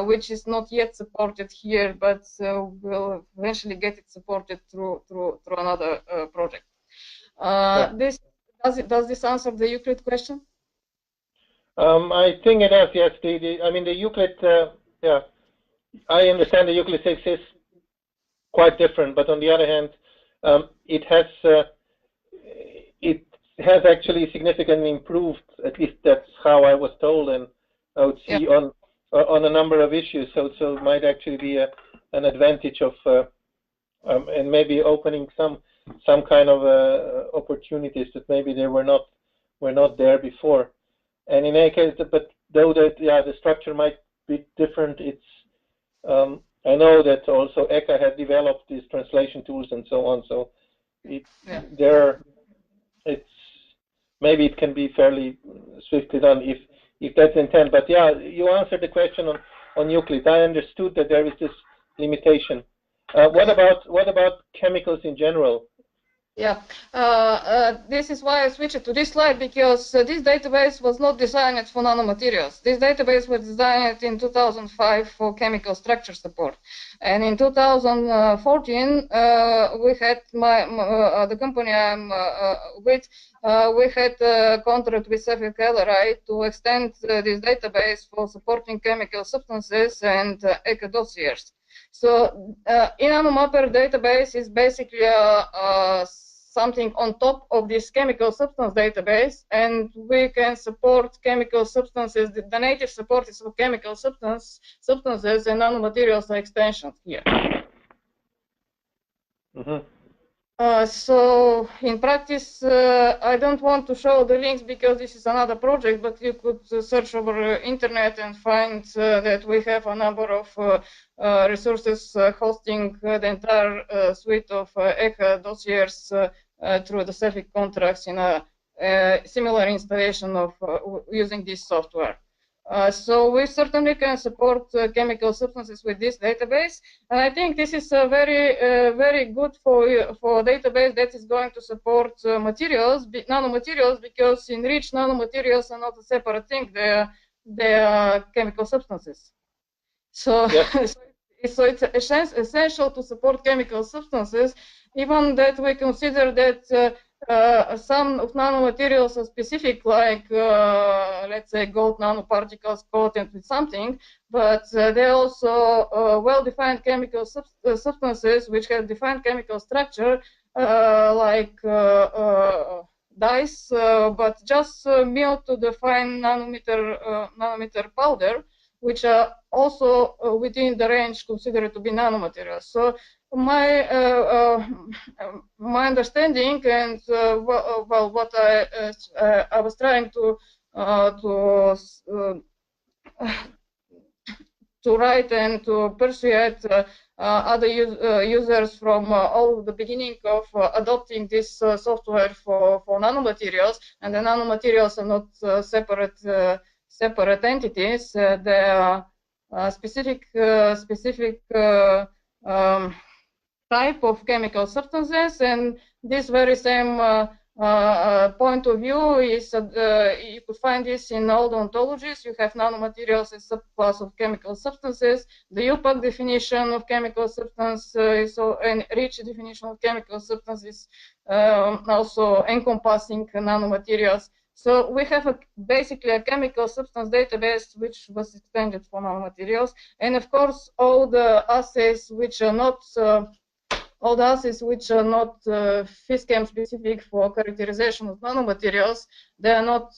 which is not yet supported here, but will eventually get it supported through another project. Does this answer the Euclid question? I think it does. Yes. I mean the Euclid. Yeah, I understand the Euclid 6 is quite different, but on the other hand, it has actually significantly improved. At least that's how I was told, and I would see on a number of issues. So it might actually be an advantage of and maybe opening some kind of opportunities that maybe they were not there before. And in any case, but though that the structure might be different, it's I know that also ECHA has developed these translation tools and so on. So maybe it can be fairly swiftly done if that's the intent. But yeah, you answered the question on Euclid. I understood that there is this limitation. What about chemicals in general? Yeah, this is why I switched to this slide, because this database was not designed for nanomaterials. This database was designed in 2005 for chemical structure support. And in 2014, we had the company I'm with, we had a contract with CFLRI to extend this database for supporting chemical substances and ECHA dossiers. So eNanoMapper database is basically something on top of this chemical substance database, and we can support chemical substances. The native support is for chemical substances, and nanomaterials are extensions here. So in practice, I don't want to show the links because this is another project, but you could search over internet and find that we have a number of resources hosting the entire suite of ECHA dossiers through the CEFIC contracts in a similar installation of using this software. So we certainly can support chemical substances with this database, and I think this is very good for a database that is going to support nanomaterials, because enriched nanomaterials are not a separate thing; they are chemical substances. So, so it's essential to support chemical substances, even that we consider that some of nanomaterials are specific, like let's say gold nanoparticles coated with something, but they're also well-defined chemical substances which have defined chemical structure, like dyes, but just milled to the fine nanometer powder, which are also within the range considered to be nanomaterials. So my understanding and well, what I was trying to write and to persuade other users from all the beginning of adopting this software for nanomaterials, and the nanomaterials are not separate entities. They are specific type of chemical substances, and this very same point of view is you could find this in all the ontologies. You have nanomaterials as subclass of chemical substances. The UPAC definition of chemical substance is so a rich definition of chemical substances, also encompassing nanomaterials. So we have basically a chemical substance database which was extended for nanomaterials, and of course all the assays which are not FISCAM specific for characterization of nanomaterials, they are not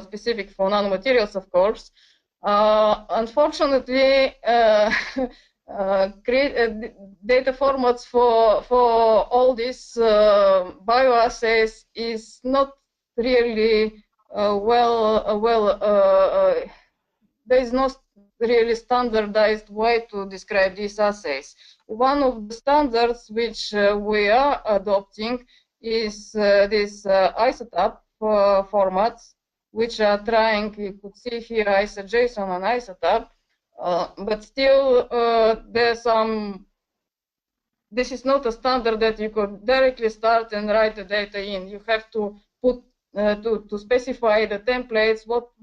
specific for nanomaterials, of course. Unfortunately, data formats for all these bioassays is not really there is no really standardized way to describe these assays. One of the standards which we are adopting is this isotype formats, which are trying, you could see here IsoJSON and isotype, but still there's some, this is not a standard that you could directly start and write the data in. You have to put, to specify the templates, what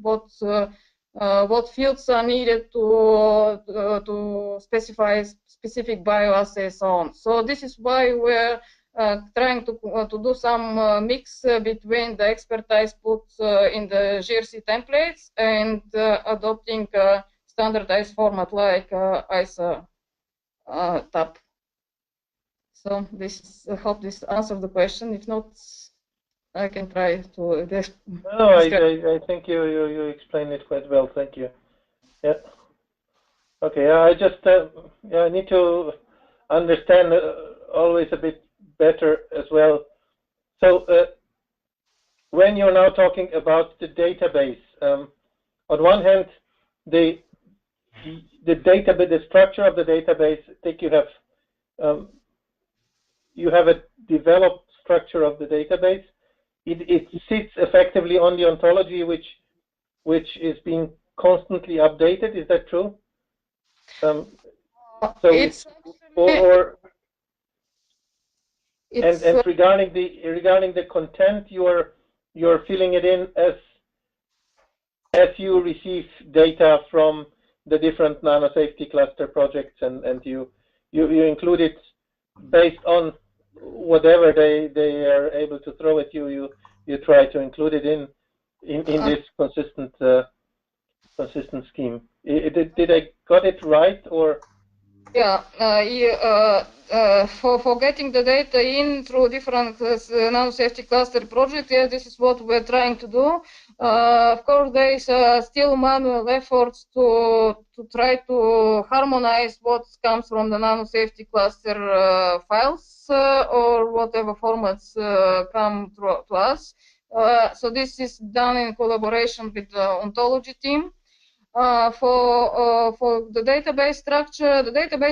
fields are needed to specify specific bioassays on. So this is why we're trying to do some mix between the expertise put in the GRC templates and adopting a standardized format like ISA tab. So this, I hope this answers the question. If not, I can try to. No, I think you explained it quite well. Thank you. Yeah. Okay. I just I need to understand always a bit better as well. So when you're now talking about the database, on one hand, the database, the structure of the database, I think you have a developed structure of the database. It sits effectively on the ontology, which is being constantly updated. Is that true? So it's and regarding the content, you're filling it in as you receive data from the different NanoSafety cluster projects, and you include it based on whatever they are able to throw at you. You try to include it in this consistent scheme. Did I got it right, or? Yeah, for getting the data in through different NanoSafety cluster projects, yeah, this is what we're trying to do. Of course, there is still manual efforts to try to harmonize what comes from the NanoSafety cluster files or whatever formats come to us. So this is done in collaboration with the ontology team. For the database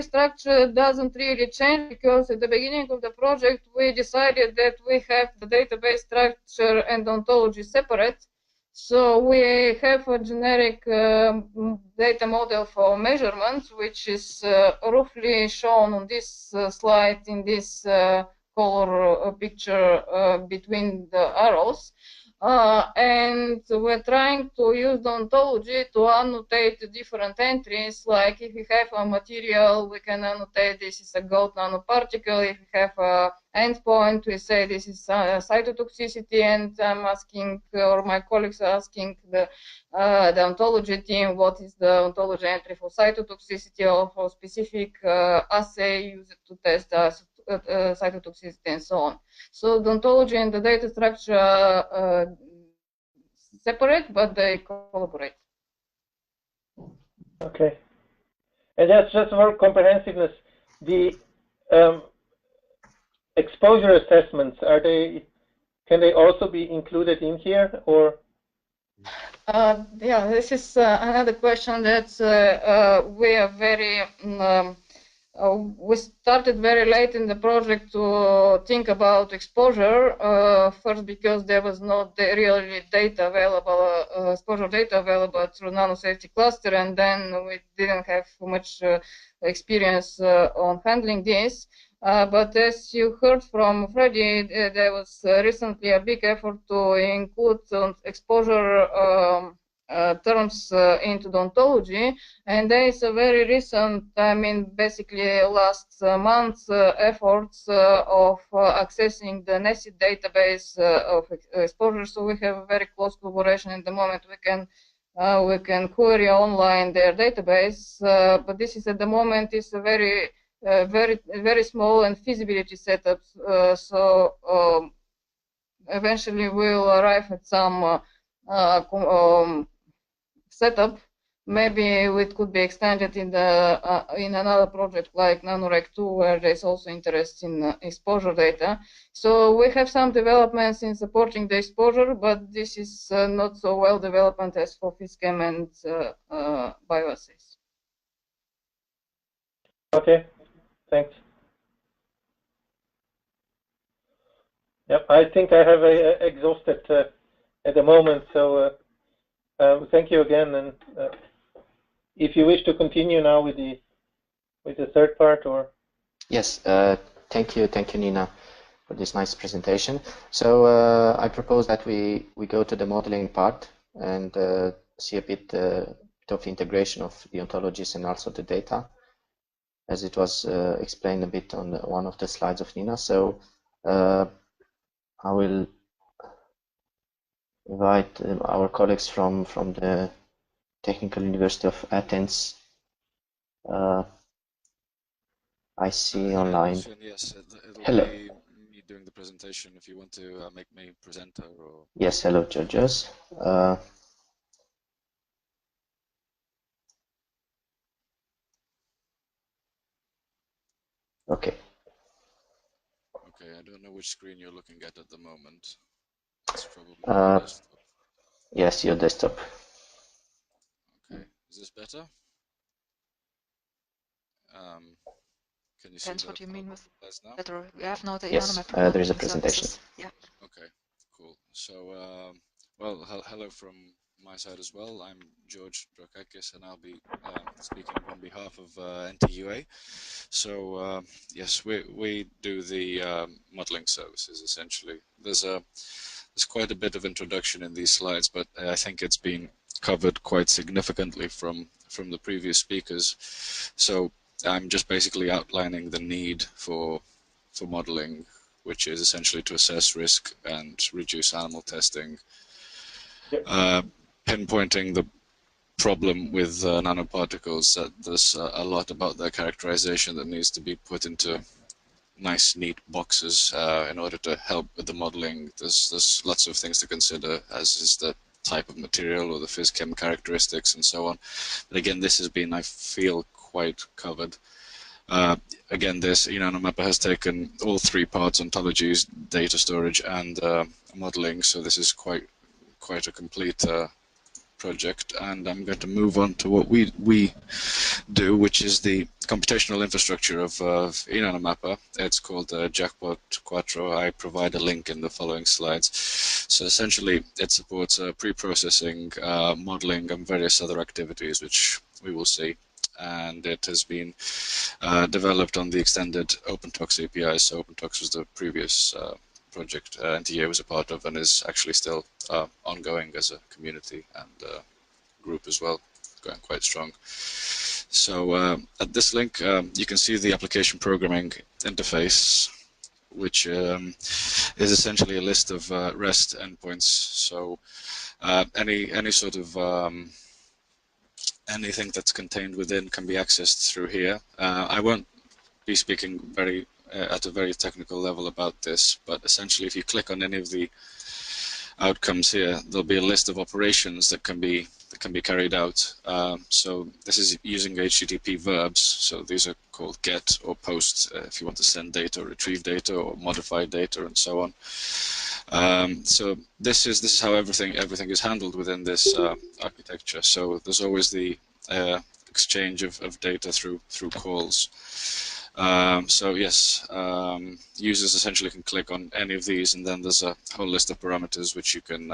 structure doesn't really change, because at the beginning of the project we decided that we have the database structure and ontology separate. So we have a generic data model for measurements, which is roughly shown on this slide in this color picture between the arrows. And we're trying to use the ontology to annotate the different entries. Like if we have a material, we can annotate this is a gold nanoparticle. If we have a endpoint, we say this is cytotoxicity. And I'm asking, or my colleagues are asking the ontology team, what is the ontology entry for cytotoxicity or for specific assay used to test cytotoxicity and so on. So the ontology and the data structure are separate, but they collaborate. Okay. And that's just for comprehensiveness. The exposure assessments, can they also be included in here, or? Yeah, this is another question that we are very. We started very late in the project to think about exposure. First, because there was not really data available, exposure data available through NanoSafety cluster, and then we didn't have much experience on handling this. But as you heard from Freddie, there was recently a big effort to include exposure terms into the ontology, and there is a very recent, I mean, basically last month's efforts of accessing the nested database of exposure. So we have a very close collaboration. At the moment, we can query online their database, but this is at the moment is a very small and feasibility setup. So eventually we'll arrive at some setup. Maybe it could be extended in another project like NanoReg 2, where there's also interest in exposure data. So we have some developments in supporting the exposure, but this is not so well developed as for FISCAM and bioassays. Okay, thanks. Yep, I think I have exhausted at the moment, so thank you again. And if you wish to continue now with the third part, or? Yes, thank you, Nina, for this nice presentation. So I propose that we go to the modeling part and see a bit of integration of the ontologies and also the data, as it was explained a bit on one of the slides of Nina. So I will invite our colleagues from the Technical University of Athens. I see online. Yes, it'll Hello. be me doing the presentation if you want to make me presenter or... Yes, hello, Georgios. Okay. Okay, I don't know which screen you're looking at the moment. It's probably your desktop. Yes, your desktop. Okay, is this better? Can you see Depends what you mean with now? better. We have now the Yes, eNanoMapper there is a modeling presentation. services. Yeah. Okay, cool. So, well, hello from my side as well. I'm George Drakakis, and I'll be speaking on behalf of NTUA. So, yes, we do the modeling services essentially. There's quite a bit of introduction in these slides, but I think it's been covered quite significantly from the previous speakers. So I'm just basically outlining the need for modeling, which is essentially to assess risk and reduce animal testing. Yep. Pinpointing the problem with nanoparticles, that there's a lot about their characterization that needs to be put into nice, neat boxes in order to help with the modeling. There's lots of things to consider, as is the type of material or the phys-chem characteristics and so on. But again, this has been, I feel, quite covered. Again, this eNanoMapper has taken all three parts: ontologies, data storage, and modeling. So this is quite a complete project. And I'm going to move on to what we do, which is the computational infrastructure of eNanoMapper. It's called Jackpot Quattro. I provide a link in the following slides. So essentially, it supports pre-processing, modeling, and various other activities, which we will see. And it has been developed on the extended OpenTox API. So OpenTox was the previous project NTA was a part of, and is actually still ongoing as a community and group as well, going quite strong. So at this link, you can see the application programming interface, which is essentially a list of REST endpoints. So any sort of anything that's contained within can be accessed through here. I won't be speaking at a very technical level about this, but essentially if you click on any of the outcomes here, there'll be a list of operations that can be carried out. So this is using HTTP verbs. So these are called get or post if you want to send data, or retrieve data, or modify data, and so on. So this is how everything is handled within this architecture. So there's always the exchange of data through calls. So yes, users essentially can click on any of these, and then there's a whole list of parameters which you can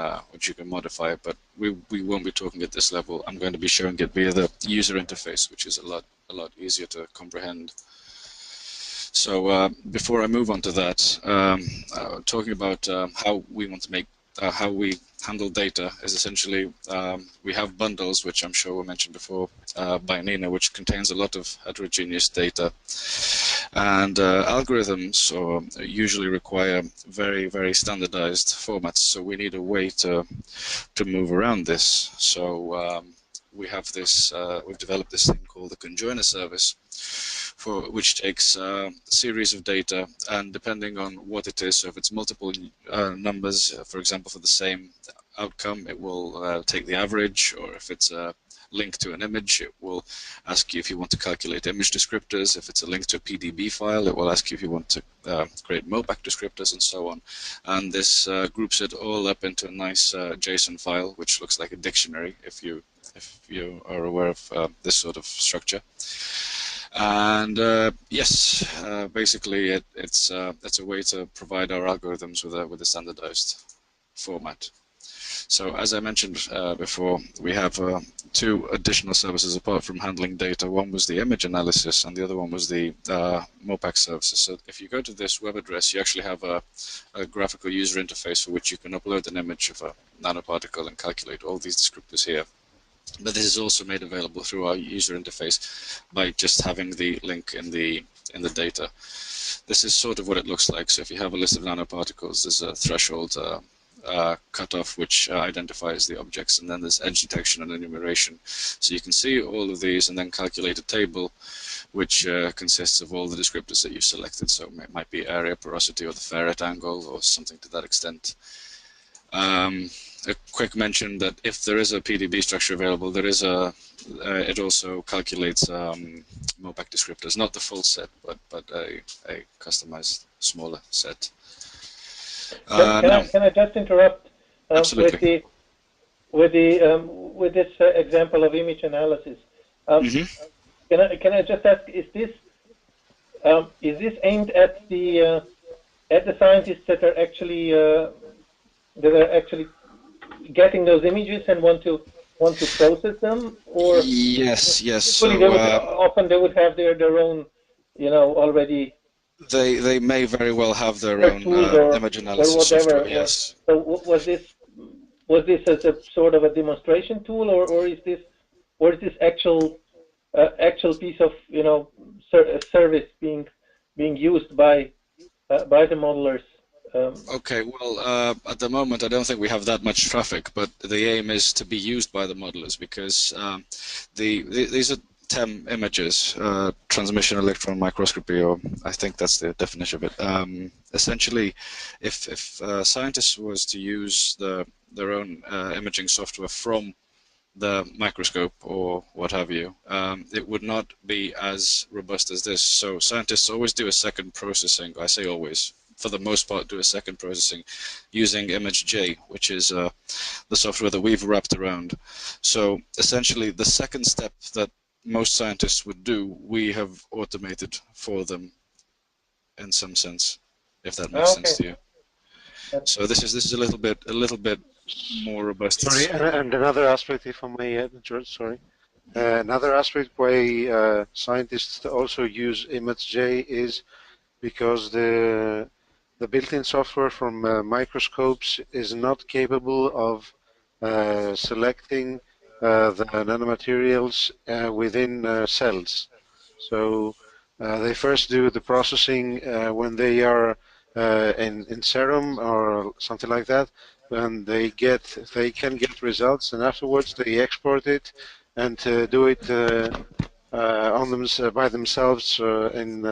modify. But we won't be talking at this level. I'm going to be showing it via the user interface, which is a lot easier to comprehend. So before I move on to that, talking about how we want to make how we handle data is essentially we have bundles, which I'm sure were mentioned before by Nina, which contains a lot of heterogeneous data, and algorithms usually require very standardized formats. So we need a way to move around this. So we have this. We've developed this thing called the conjoiner service, which takes a series of data, and depending on what it is, so if it's multiple numbers, for example, for the same outcome, it will take the average, or if it's a link to an image, it will ask you if you want to calculate image descriptors. If it's a link to a PDB file, it will ask you if you want to create MOPAC descriptors, and so on. And this groups it all up into a nice JSON file, which looks like a dictionary, if you are aware of this sort of structure. And yes, basically it's a way to provide our algorithms with a standardized format. So as I mentioned before, we have two additional services apart from handling data. One was the image analysis, and the other one was the MOPAC services. So if you go to this web address, you actually have a graphical user interface for which you can upload an image of a nanoparticle and calculate all these descriptors here. But this is also made available through our user interface by just having the link in the data. this is sort of what it looks like. So if you have a list of nanoparticles, there's a threshold cutoff which identifies the objects, and then there's edge detection and enumeration. So you can see all of these and then calculate a table which consists of all the descriptors that you've selected. So it might be area, porosity, or the ferret angle, or something to that extent. A quick mention that if there is a PDB structure available, there is a it also calculates MOPAC descriptors, not the full set, but a customized smaller set. Can I just interrupt absolutely. with this example of image analysis? Can I just ask, is this aimed at the scientists that are actually getting those images and want to process them, or yes. So often they would have their own, already. They may very well have their own image analysis software. Yes. So was this as a sort of a demonstration tool, or is this actual piece of service being used by the modelers? Okay, well, at the moment I don't think we have that much traffic, but the aim is to be used by the modelers, because these are TEM images, transmission electron microscopy, or I think that's the definition of it. Essentially, if scientists was to use their own imaging software from the microscope or what have you, it would not be as robust as this. So scientists always do a second processing. I say always, for the most part, do a second processing using ImageJ, which is the software that we've wrapped around. So essentially, the second step that most scientists would do, we have automated for them in some sense, if that makes sense to you. So this is a little bit more robust. Sorry, and another aspect, if I may add, George, sorry. Another aspect why scientists also use ImageJ is because the built-in software from microscopes is not capable of selecting the nanomaterials within cells. So they first do the processing when they are in serum or something like that, and they can get results, and afterwards they export it and do it by themselves in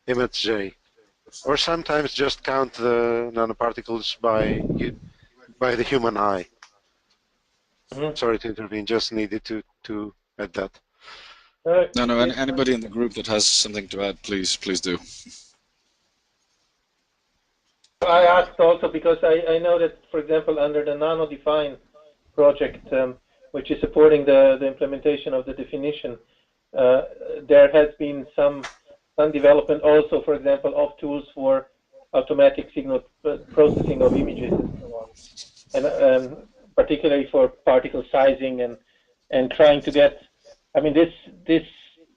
ImageJ. Or sometimes just count the nanoparticles by the human eye. Sorry to intervene, just needed to add that. No, anybody in the group that has something to add, please do. I asked also because I know that, for example, under the NanoDefine project, which is supporting the implementation of the definition, there has been some development also, for example, of tools for automatic signal processing of images and so on, and particularly for particle sizing and trying to get. I mean, this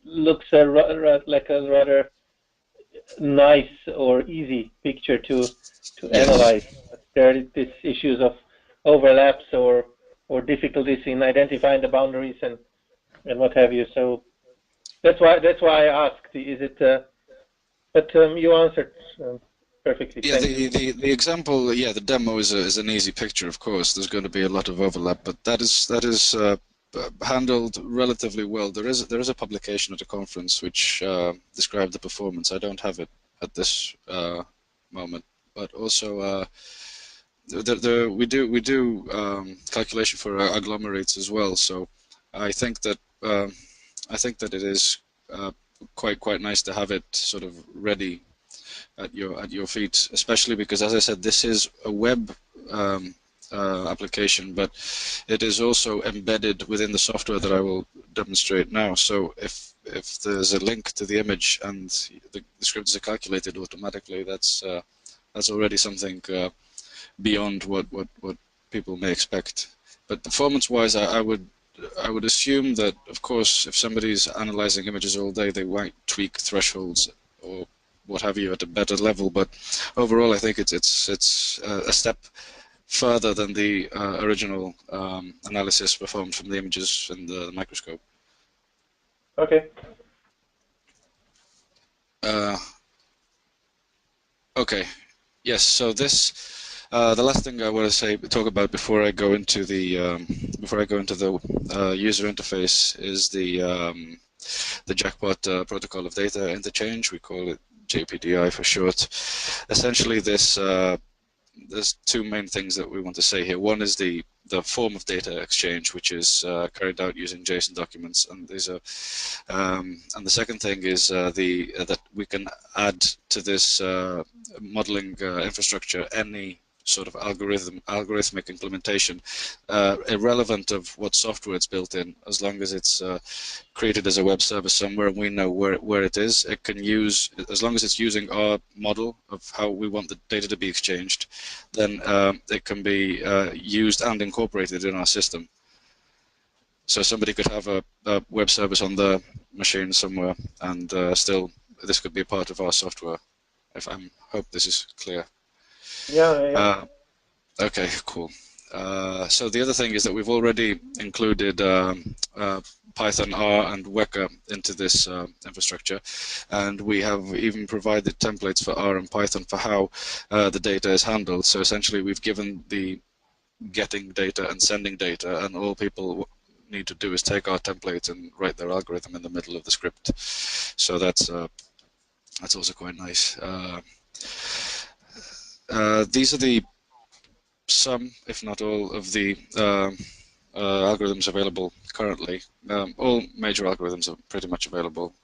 looks like a rather nice or easy picture to analyze. There are these issues of overlaps or difficulties in identifying the boundaries and what have you. So that's why I asked. Is it? But you answered perfectly. Yeah, the example, the demo is an easy picture. Of course, there's going to be a lot of overlap, but that is handled relatively well. There is a publication at a conference which described the performance. I don't have it at this moment, but also we do calculation for agglomerates as well. So I think that it is quite nice to have it sort of ready at your feet, especially because, as I said, this is a web application, but it is also embedded within the software that I will demonstrate now. So if there's a link to the image and the descriptors are calculated automatically, that's already something beyond what people may expect. But performance-wise, I would assume that, of course, if somebody's analyzing images all day, they might tweak thresholds or what have you at a better level. But overall, I think it's a step further than the original analysis performed from the images in the microscope. Okay. Okay. Yes. So this, the last thing I want to talk about before I go into the user interface is the Jackpot protocol of data interchange. We call it JPDI for short. Essentially, this there's two main things that we want to say here. One is the form of data exchange, which is carried out using JSON documents, and these are and the second thing is that we can add to this modeling infrastructure any sort of algorithmic implementation, irrelevant of what software it's built in, as long as it's created as a web service somewhere and we know where it is. It can use, as long as it's using our model of how we want the data to be exchanged, then it can be used and incorporated in our system. So somebody could have a web service on their machine somewhere, and still this could be a part of our software. Hope this is clear. Yeah. Okay, cool. So the other thing is that we've already included Python, R, and Weka into this infrastructure, and we have even provided templates for R and Python for how the data is handled. So essentially, we've given the getting data and sending data, and all people need to do is take our template and write their algorithm in the middle of the script. So that's also quite nice. These are some, if not all, of the algorithms available currently. All major algorithms are pretty much available.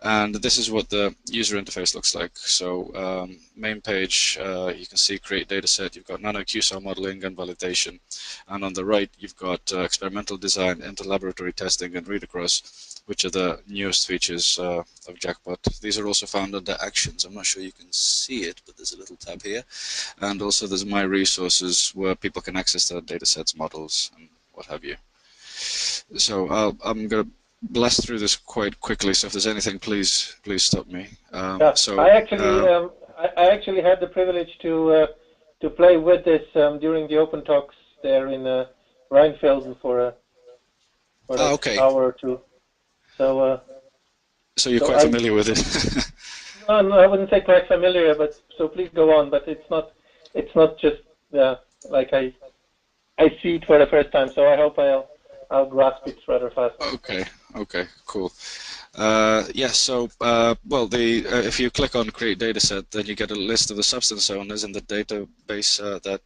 And this is what the user interface looks like. So main page, you can see create dataset. You've got nano QSAR modeling and validation, and on the right you've got experimental design, interlaboratory testing, and read across, which are the newest features of Jackpot. These are also found under Actions. I'm not sure you can see it, but there's a little tab here, and also there's My Resources, where people can access their datasets, models, and what have you. So I'm going to blast through this quite quickly, so if there's anything, please stop me. So I actually had the privilege to play with this during the open talks there in Rheinfelden for an hour or two. So you're quite familiar with it. No, I wouldn't say quite familiar, but so please go on. But it's not just like I see it for the first time. So I hope I'll grasp it rather fast. Okay, cool. So if you click on Create Dataset, then you get a list of the substance owners in the database that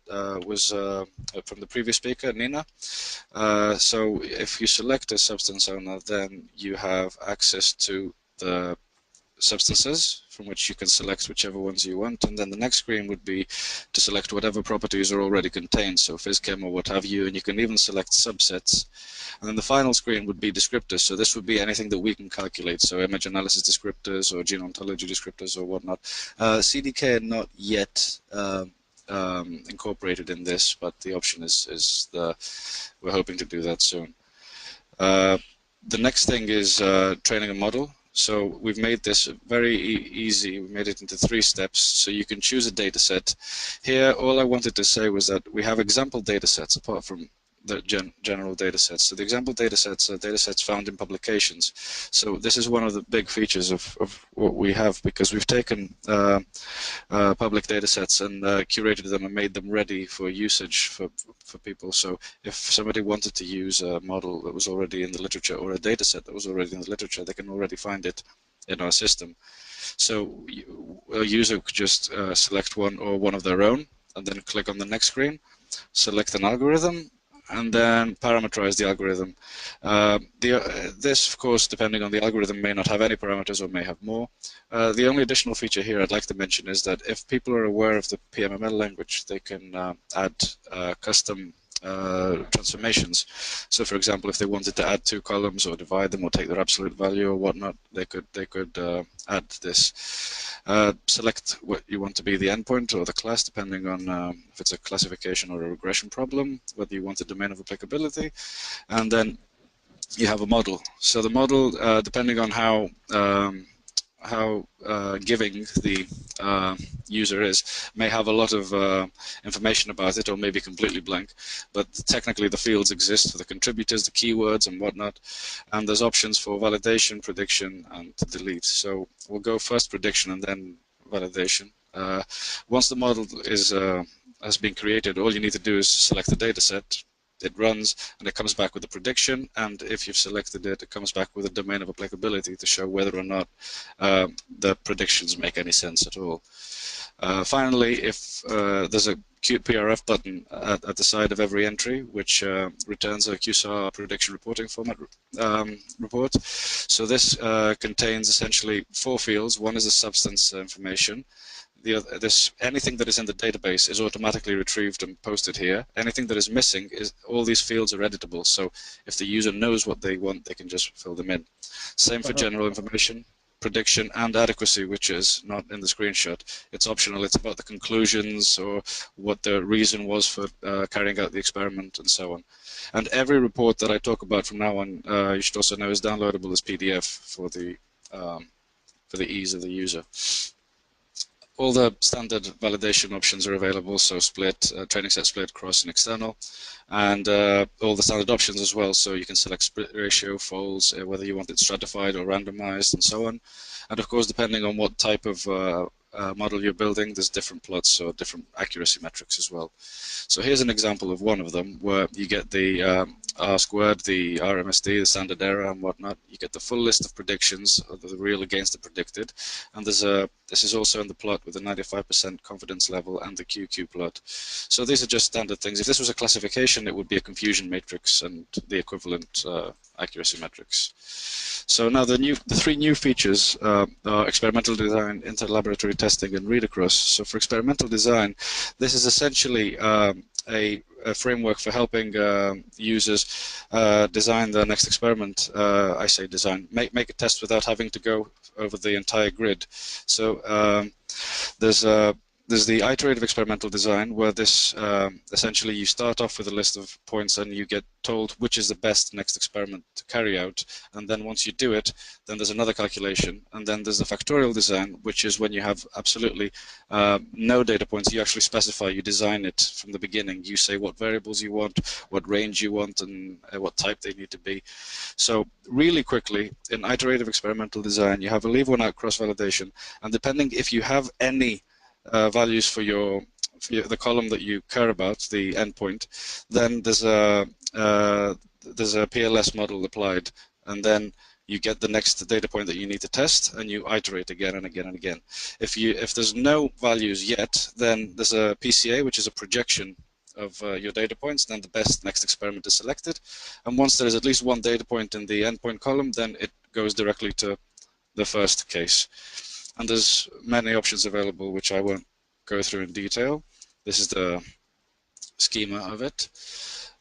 was from the previous speaker, Nina. So if you select a substance owner, then you have access to the substances from which you can select whichever ones you want, and then the next screen would be to select whatever properties are already contained, so physchem or what have you, and you can even select subsets. And then the final screen would be descriptors, so this would be anything that we can calculate, so image analysis descriptors or gene ontology descriptors or whatnot. CDK are not yet incorporated in this, but the option is we're hoping to do that soon. The next thing is training a model. So we've made this very easy. We made it into 3 steps, so you can choose a data set. Here, all I wanted to say was that we have example data sets apart from the general data sets. So the example data sets are data sets found in publications. So this is one of the big features of what we have, because we've taken public data sets and curated them and made them ready for usage for people. So if somebody wanted to use a model that was already in the literature or a data set that was already in the literature, they can already find it in our system. So a user could just select one of their own, and then click on the next screen, select an algorithm, and then parameterize the algorithm. This, of course, depending on the algorithm, may not have any parameters or may have more. The only additional feature here I'd like to mention is that if people are aware of the PMML language, they can add custom transformations. So, for example, if they wanted to add 2 columns or divide them or take their absolute value or whatnot, they could add this. Select what you want to be the endpoint or the class, depending on if it's a classification or a regression problem, whether you want a domain of applicability, and then you have a model. So the model, depending on how giving the user is, may have a lot of information about it or may be completely blank, but technically the fields exist for the contributors, the keywords and whatnot, and there's options for validation, prediction, and to delete. So we'll go first prediction, and then validation. Once the model is has been created, all you need to do is select the data set. It runs and it comes back with a prediction, and if you've selected it, it comes back with a domain of applicability to show whether or not the predictions make any sense at all. Finally, if there's a PRF button at the side of every entry, which returns a QSAR prediction reporting format report. So this contains essentially 4 fields. One is the substance information. Anything that is in the database is automatically retrieved and posted here. Anything that is missing all these fields are editable. So if the user knows what they want, they can just fill them in. Same for general information, prediction, and adequacy, which is not in the screenshot. It's optional. It's about the conclusions or what the reason was for carrying out the experiment and so on. And every report that I talk about from now on, you should also know, is downloadable as PDF for the ease of the user. All the standard validation options are available, so split, training set split, cross, and external, and all the standard options as well, so you can select split ratio, folds, whether you want it stratified or randomized, and so on. And of course, depending on what type of model you're building, there's different plots or different accuracy metrics as well. So here's an example of one of them, where you get the R-squared, the RMSD, the standard error, and whatnot. You get the full list of predictions, of the real against the predicted, and this is also in the plot with a 95% confidence level and the QQ plot. So these are just standard things. If this was a classification, it would be a confusion matrix and the equivalent accuracy metrics. So now the 3 new features are experimental design, inter-laboratory testing, and read across. So for experimental design, this is essentially a framework for helping users design their next experiment. I say design, make a test without having to go over the entire grid. So there's the iterative experimental design, where this essentially you start off with a list of points and you get told which is the best next experiment to carry out, and then once you do it, then there's another calculation, and then there's the factorial design, which is when you have absolutely no data points. You actually specify, you design it from the beginning. You say what variables you want, what range you want, and what type they need to be. So really quickly, in iterative experimental design, you have a leave one out cross validation, and depending if you have any values for the column that you care about, the endpoint, then there's a PLS model applied, and then you get the next data point that you need to test, and you iterate again and again and again. If there's no values yet, then there's a PCA, which is a projection of your data points. Then the best next experiment is selected, and once there is at least one data point in the endpoint column, then it goes directly to the first case. And there's many options available, which I won't go through in detail. This is the schema of it.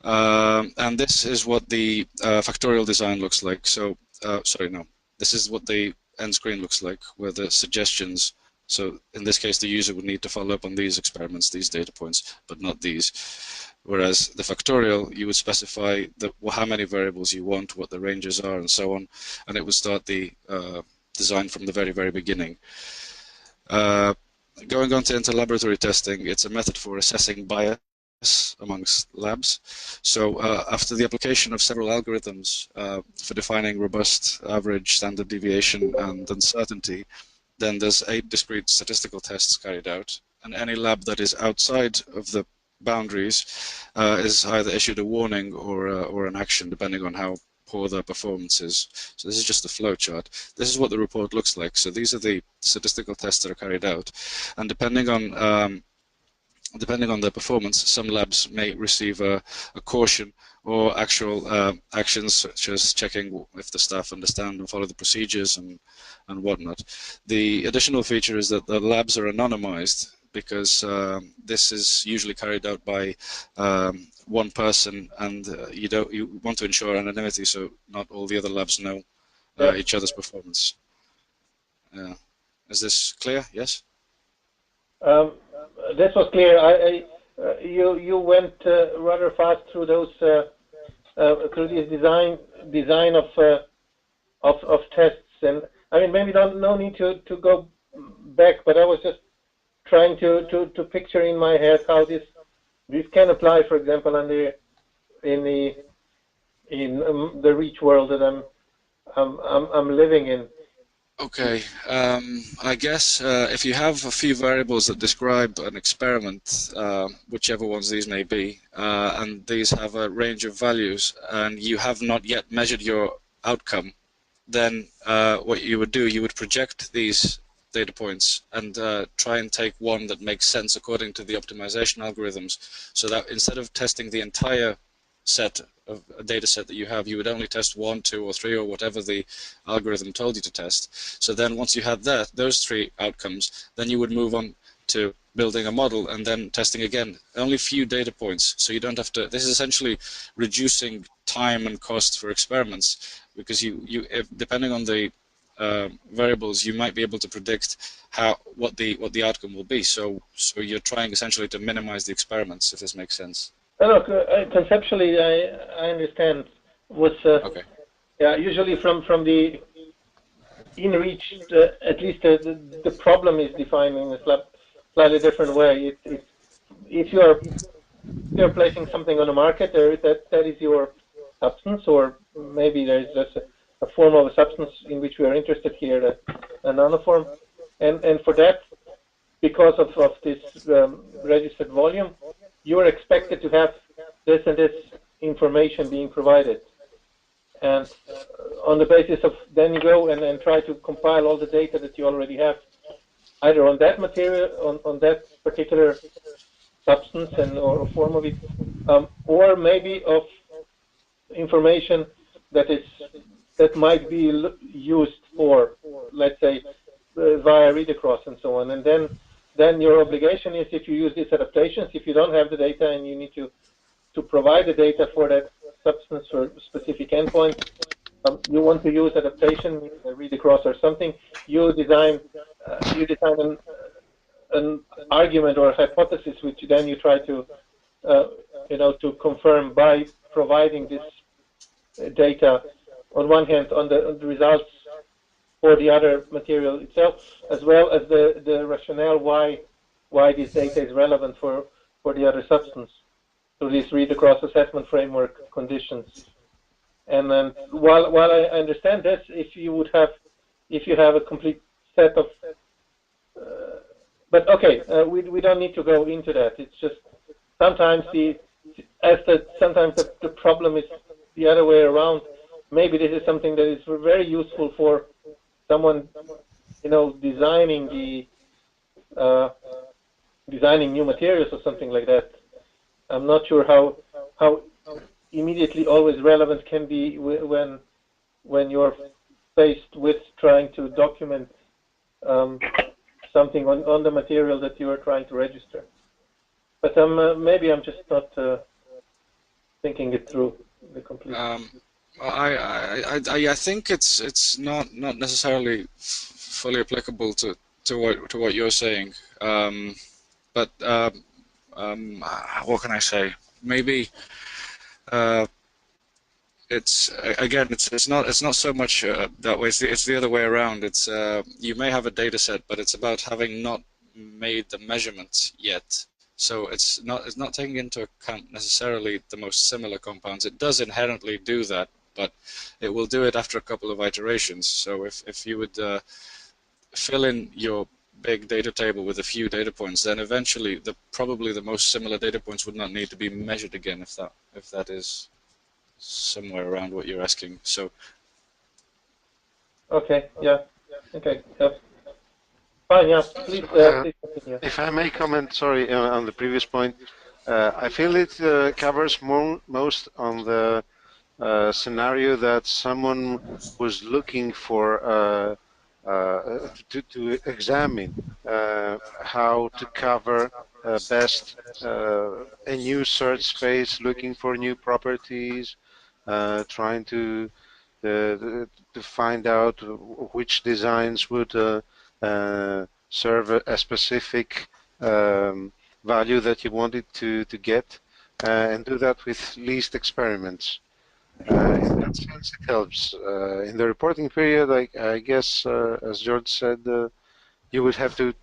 And this is what the factorial design looks like. So, sorry, no. This is what the end screen looks like, where the suggestions. So in this case, the user would need to follow up on these experiments, these data points, but not these. Whereas the factorial, you would specify how many variables you want, what the ranges are, and so on, and it would start the design from the very, very beginning. Going on to inter-laboratory testing, it's a method for assessing bias amongst labs. So after the application of several algorithms for defining robust, average, standard deviation, and uncertainty, then there's 8 discrete statistical tests carried out, and any lab that is outside of the boundaries is either issued a warning or an action, depending on how poor their performance is. So this is just the flow chart. This is what the report looks like. So these are the statistical tests that are carried out, and depending on their performance, some labs may receive a caution or actual actions, such as checking if the staff understand and follow the procedures and whatnot. The additional feature is that the labs are anonymized, because this is usually carried out by one person, and you want to ensure anonymity, so not all the other labs know each other's performance. Is this clear? Yes. This was clear. You went rather fast through those through this design of tests, and I mean, maybe no need to go back, but I was just trying to picture in my head how this can apply, for example, in the reach world that I'm living in. Okay, I guess if you have a few variables that describe an experiment, whichever ones these may be, and these have a range of values, and you have not yet measured your outcome, then what you would do, you would project these data points and try and take one that makes sense according to the optimization algorithms, so that instead of testing the entire set of a data set that you have, you would only test 1, 2, or 3, or whatever the algorithm told you to test. So then once you had those 3 outcomes, then you would move on to building a model and then testing again. Only few data points, so you don't have to. This is essentially reducing time and cost for experiments, because depending on the variables, you might be able to predict what the outcome will be. So you're trying essentially to minimize the experiments, if this makes sense. Look, conceptually, I understand. Okay. Yeah, usually from the in-reach, at least the problem is defined in a slightly different way. If you're placing something on the market, that is your substance, or maybe there is just a form of a substance in which we are interested here, a nanoform, and for that, because of this registered volume, you are expected to have this and this information being provided. And on the basis of, then you go and try to compile all the data that you already have, either on that material, on that particular substance or form of it, or maybe of information that might be used for, let's say, via read across and so on. And then your obligation is, if you use these adaptations, if you don't have the data and you need to provide the data for that substance or specific endpoint, you want to use adaptation, read across or something, you design an argument or a hypothesis, which then you try to to confirm by providing this data on one hand on the results for the other material itself, as well as the rationale why this data is relevant for the other substance, to this read across assessment framework conditions. And then while I understand this, if you have a complete set of but okay, we don't need to go into that. It's just sometimes sometimes the problem is the other way around. Maybe this is something that is very useful for someone, designing designing new materials or something like that. I'm not sure how immediately always relevant can be when you're faced with trying to document something on the material that you are trying to register. But maybe I'm just not thinking it through the complete. I think it's not necessarily fully applicable to what you're saying. But what can I say? Maybe it's not so much that way. It's the other way around. It's you may have a data set, but it's about having not made the measurements yet. So it's not taking into account necessarily the most similar compounds. It does inherently do that, but it will do it after a couple of iterations. So if you would fill in your big data table with a few data points, then eventually probably the most similar data points would not need to be measured again, if that is somewhere around what you're asking. So okay, yeah, okay, yeah. Fine, yeah, please continue. If I may comment, sorry, on the previous point, I feel it covers most on the scenario that someone was looking for to examine how to cover best a new search space, looking for new properties, trying to find out which designs would serve a specific value that you wanted to get, and do that with least experiments. In that sense, it helps. In the reporting period, I guess, as George said, you would have to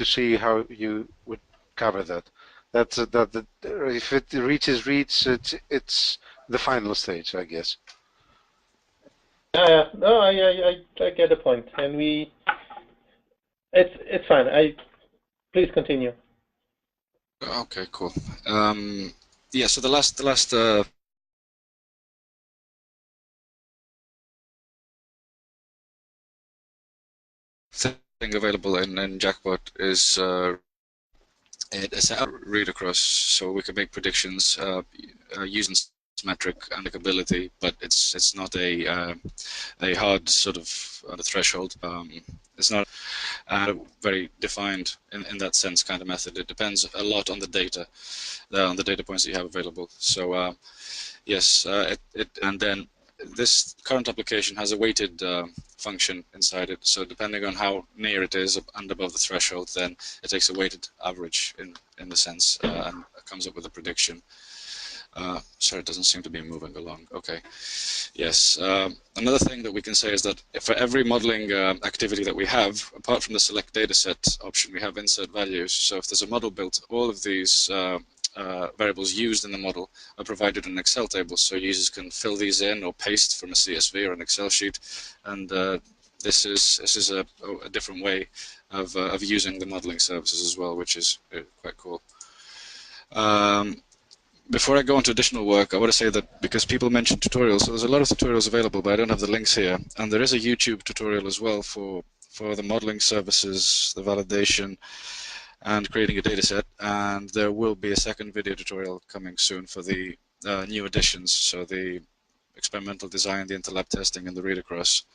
see how you would cover that. If it reaches, it's the final stage, I guess. Yeah, no, I get the point, and it's fine. Please continue. Okay, cool. Yeah, so the last thing available in Jackpot is it's a read across, so we can make predictions using metric and ability, but it's not a hard sort of threshold. It's not very defined in that sense kind of method. It depends a lot on the data, on the data points that you have available. So yes, and then this current application has a weighted function inside it. So depending on how near it is and above the threshold, then it takes a weighted average in the sense and comes up with a prediction. Sorry, it doesn't seem to be moving along. Okay. Yes. Another thing that we can say is that for every modeling activity that we have, apart from the select dataset option, we have insert values. So if there's a model built, all of these variables used in the model are provided in an Excel table, so users can fill these in or paste from a CSV or an Excel sheet, and this is a different way of using the modeling services as well, which is quite cool. Before I go into additional work, I want to say that because people mentioned tutorials, so there's a lot of tutorials available, but I don't have the links here, and there is a YouTube tutorial as well for the modeling services, the validation, and creating a dataset, and there will be a second video tutorial coming soon for the new additions, so the experimental design, the interlab testing, and the read across.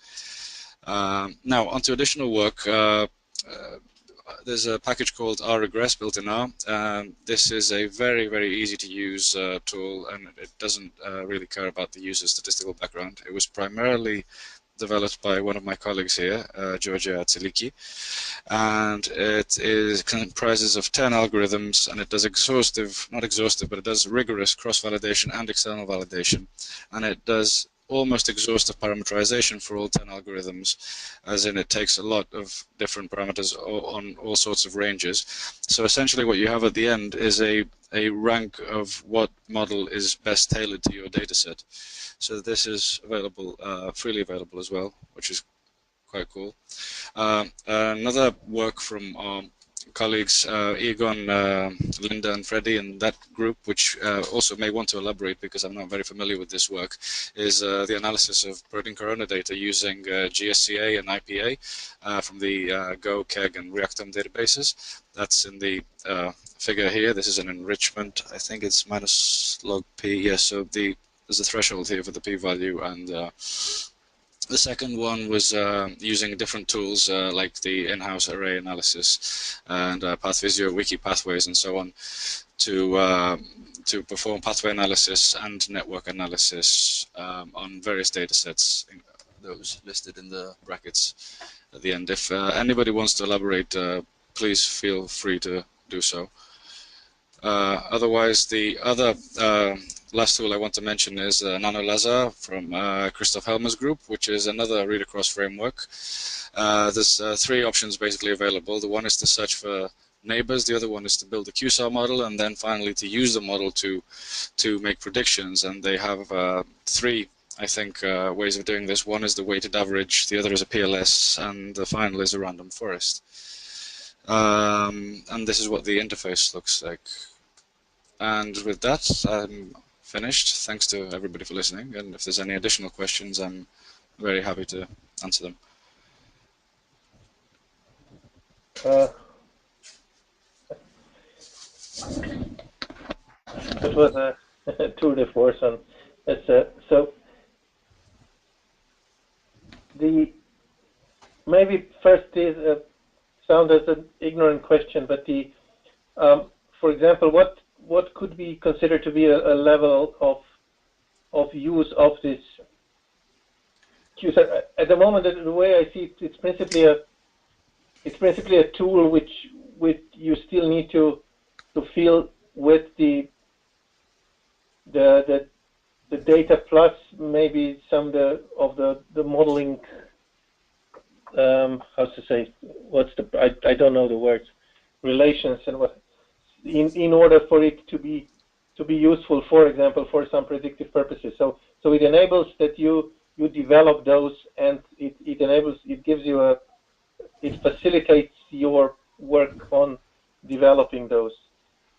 Now, onto additional work. There's a package called rregress built in R. This is a very, very easy to use tool, and it doesn't really care about the user's statistical background. It was primarily developed by one of my colleagues here, Georgia Atsiliki, and it comprises of 10 algorithms, and it does not exhaustive, but it does rigorous cross-validation and external validation, and it does almost exhaustive parameterization for all 10 algorithms, as in it takes a lot of different parameters on all sorts of ranges. So essentially what you have at the end is a rank of what model is best tailored to your data set. So this is available, freely available as well, which is quite cool. Another work from our colleagues Egon, Linda, and Freddie in that group, which also may want to elaborate because I'm not very familiar with this work, is the analysis of protein corona data using GSCA and IPA from the Go, KEGG, and Reactome databases. That's in the figure here. This is an enrichment. I think it's minus log p. Yes, so there's a threshold here for the p-value, and the second one was using different tools like the in-house array analysis and PathVisio, wiki pathways, and so on to perform pathway analysis and network analysis on various data sets, those listed in the brackets at the end. If anybody wants to elaborate, please feel free to do so. Otherwise, the other last tool I want to mention is NanoLazar from Christoph Helmer's group, which is another read-across framework. There's three options basically available. The one is to search for neighbors, the other one is to build a QSAR model, and then finally to use the model to make predictions. And they have three, I think, ways of doing this. One is the weighted average, the other is a PLS, and the final is a random forest. And this is what the interface looks like. And with that, I'm finished. Thanks to everybody for listening, and if there's any additional questions, I'm very happy to answer them. That was a tour de force on this. So the maybe first is sound as an ignorant question, but the for example, what could be considered to be a level of use of this QSAR? At the moment, the way I see it, it's principally a tool which you still need to fill with the data plus maybe some of the modeling. How to say? I don't know the words. Relations and what. In order for it to be useful, for example, for some predictive purposes. So it enables that you you develop those, and it gives you it facilitates your work on developing those.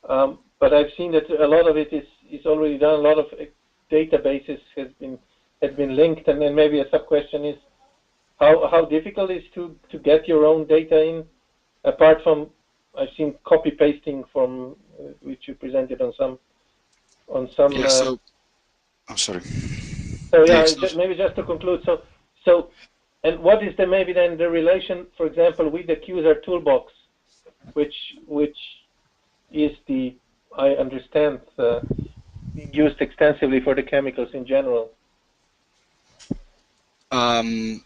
But I've seen that a lot of it is already done. A lot of databases has been linked, and then maybe a sub question is how difficult it is to get your own data in, apart from I've seen copy pasting from which you presented on some. Yeah. So I'm sorry. So yeah, maybe just to conclude. So, and what is maybe then the relation, for example, with the QSAR toolbox, which is I understand being used extensively for the chemicals in general. I'm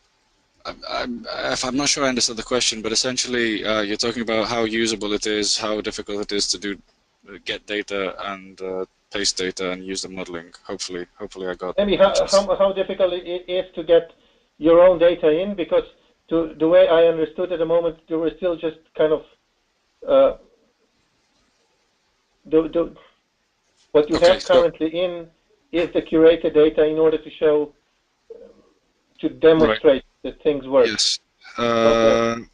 not sure I understood the question, but essentially you're talking about how usable it is, how difficult it is to get data and paste data and use the modeling. Hopefully I got. Maybe how difficult it is to get your own data in, because the way I understood at the moment, you were still just kind of what you have currently in is the curated data in order to show, to demonstrate that things work. Yes. No,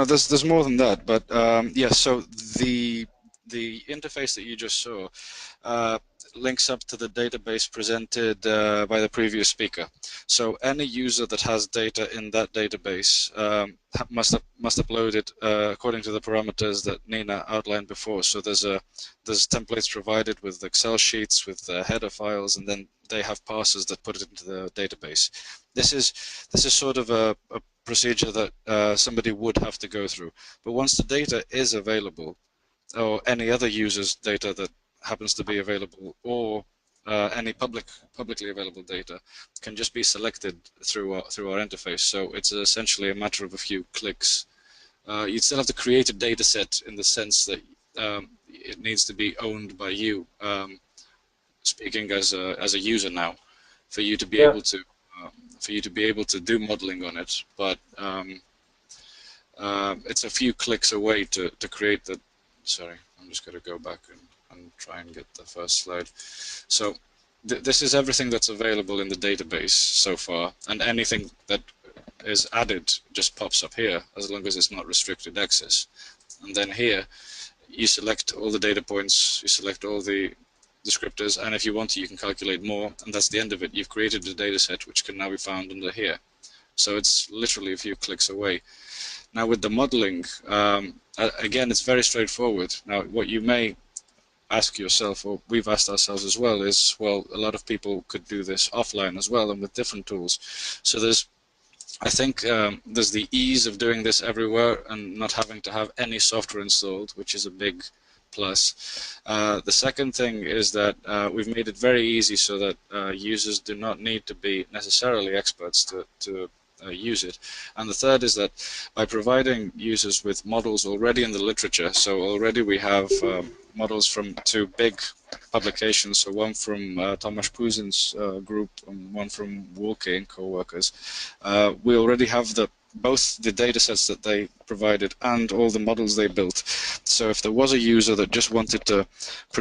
there's more than that, but yes. So the interface that you just saw links up to the database presented by the previous speaker. So any user that has data in that database must upload it according to the parameters that Nina outlined before. So there's templates provided with Excel sheets with header files, and then they have parsers that put it into the database. This is sort of a procedure that somebody would have to go through. But once the data is available, or any other user's data that happens to be available, or any publicly available data, can just be selected through our interface. So it's essentially a matter of a few clicks. You still have to create a data set in the sense that it needs to be owned by you, speaking as a user now, for you to be able to do modeling on it. But it's a few clicks away to create the. Sorry, I'm just going to go back and try and get the first slide. So this is everything that's available in the database so far, and anything that is added just pops up here, as long as it's not restricted access. And then here, you select all the data points, you select all the descriptors, and if you want to, you can calculate more, and that's the end of it. You've created a data set which can now be found under here. So it's literally a few clicks away. Now with the modeling, again, it's very straightforward. Now what you may ask yourself, or we've asked ourselves as well, is, well, a lot of people could do this offline as well and with different tools. So I think there's the ease of doing this everywhere and not having to have any software installed, which is a big plus. The second thing is that we've made it very easy so that users do not need to be necessarily experts to use it. And the third is that by providing users with models already in the literature, so already we have models from two big publications, so one from Tomasz Puzin's group and one from Wolke and co-workers. We already have both the data sets that they provided and all the models they built. So if there was a user that just wanted to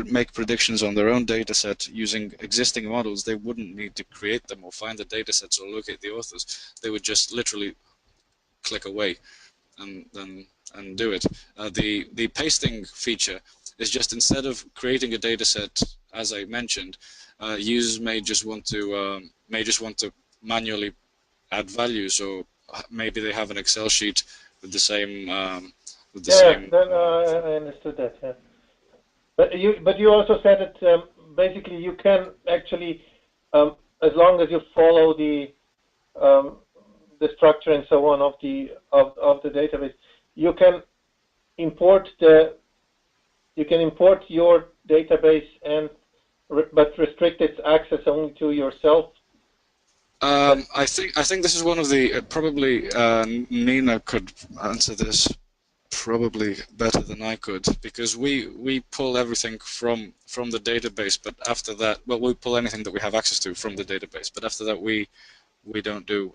make predictions on their own data set using existing models, they wouldn't need to create them or find the data sets or locate the authors. They would just literally click away and do it. The pasting feature is just, instead of creating a data set, as I mentioned, users may just want to manually add values, or maybe they have an Excel sheet with the same same. I understood that. Yeah. But you also said that basically you can actually, as long as you follow the structure and so on of the database, you can import your database but restrict its access only to yourself. I think this is one of the probably Nina could answer this probably better than I could, because we pull everything from the database, but after that, well, we pull anything that we have access to from the database, but after that we don't do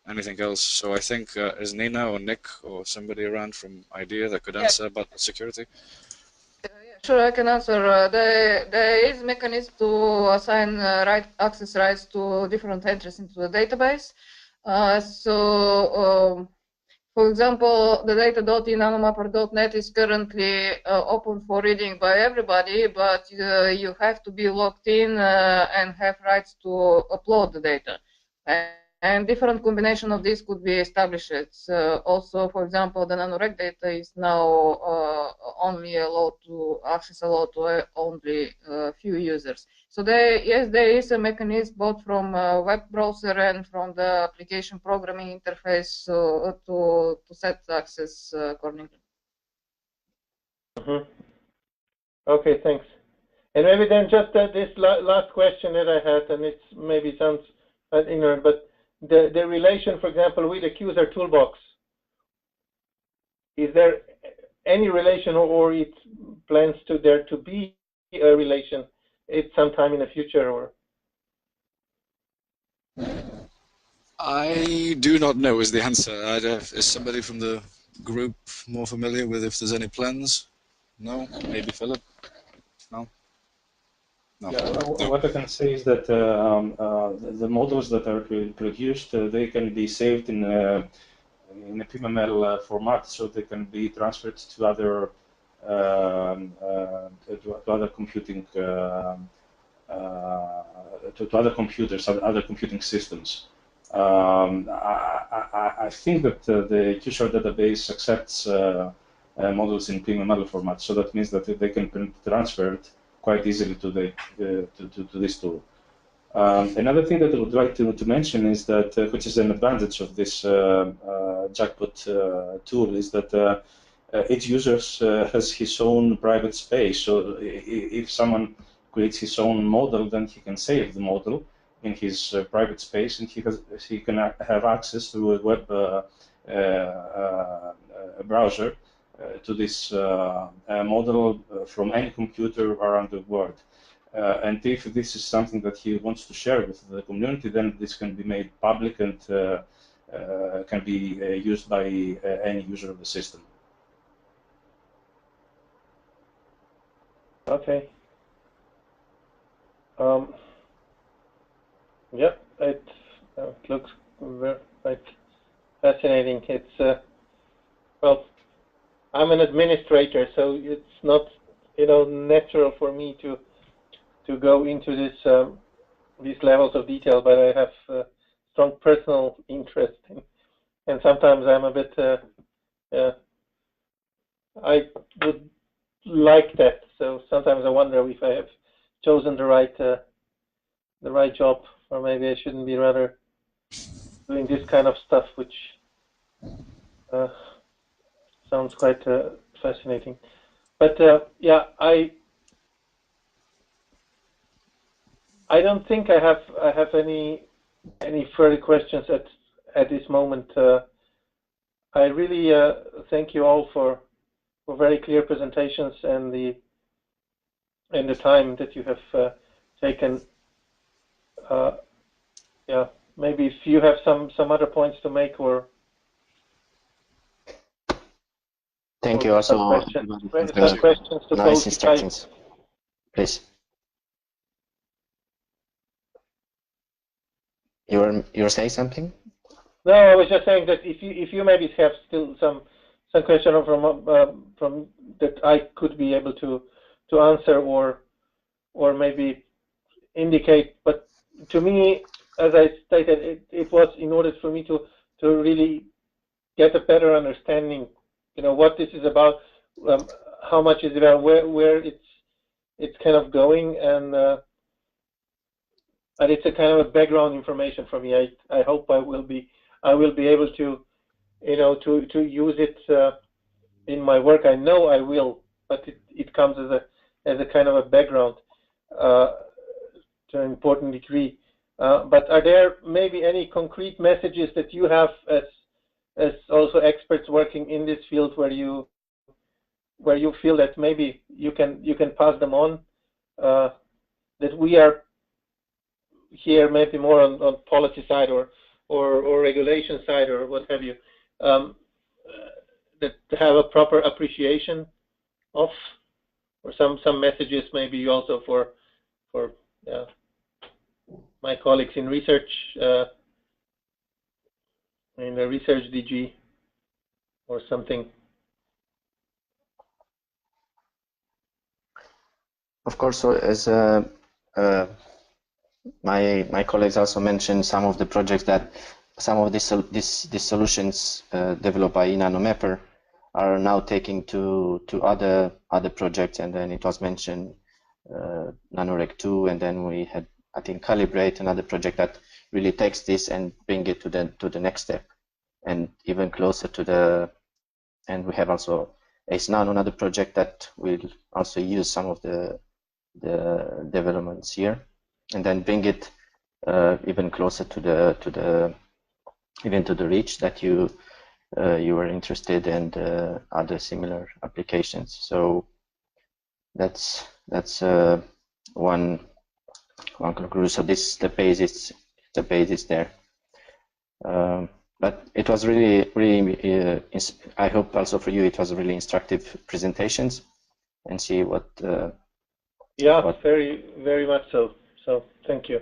anything else. So I think is Nina or Nick or somebody around from IDEA that could answer about the security? Yeah, sure, I can answer. There is mechanism to assign access rights to different entries into the database. For example, the data.eNanoMapper.net is currently open for reading by everybody, but you have to be logged in and have rights to upload the data. And different combination of these could be established. Also, for example, the NANOREG data is now only allowed to only a few users. So yes, there is a mechanism both from web browser and from the application programming interface to set access accordingly. Okay, thanks. And maybe then just this last question that I had, and it maybe sounds ignorant, but the relation, for example, with the Accuser toolbox, is there any relation, or it plans to there to be a relation at some time in the future, or? I do not know is the answer. Is somebody from the group more familiar with if there's any plans? No? Maybe Philip? No? No. Yeah, No. what I can say is that the models that are produced, they can be saved in a PMML format, so they can be transferred to other computing to other computers, other computing systems. I think that the Q-Short database accepts models in PMML format, so that means that they can be transferred quite easily to this tool. Another thing that I would like to mention is that, which is an advantage of this jackpot tool, is that each user has his own private space. So if someone creates his own model, then he can save the model in his private space, and he can have access to a web browser to this model from any computer around the world. And if this is something that he wants to share with the community, then this can be made public and can be used by any user of the system. Okay. Yep, it looks very fascinating. It's well, I'm an administrator, so it's not natural for me to go into this these levels of detail, but I have strong personal interest in, and sometimes I'm a bit I would like that. So sometimes I wonder if I have chosen the right job, or maybe I shouldn't be rather doing this kind of stuff, which sounds quite fascinating. But yeah, I don't think I have any further questions at this moment. I really thank you all for very clear presentations and the time that you have taken. Yeah, maybe if you have some other points to make, or thank you also some questions to nice both instructions. Please. You're saying something? No, I was just saying that if you maybe have still some question from that I could be able to answer or maybe indicate. But to me, as I stated, it was in order for me to really get a better understanding, what this is about, how much is about, where it's kind of going, and it's a kind of a background information for me. I hope I will be able to to use it in my work. I know I will, but it comes as a kind of a background to an important degree. But are there maybe any concrete messages that you have as also experts working in this field where you feel that maybe you can pass them on, that we are here maybe more on policy side or regulation side or what have you, that have a proper appreciation of or some messages maybe also for my colleagues in research, in the research DG or something. Of course, so as my colleagues also mentioned, some of the projects that some of these solutions developed by eNanoMapper are now taking to other projects, and then it was mentioned NANOREG 2, and then we had, I think, Calibrate, another project that really takes this and bring it to the next step, and even closer to the. And we have also AceNano, another project that will also use some of the developments here, and then bring it even closer to the reach that you were interested in, and other similar applications. So that's one conclusion. So this the basis there. But it was really I hope also for you it was really instructive presentations, and see what yeah, very much so. So thank you.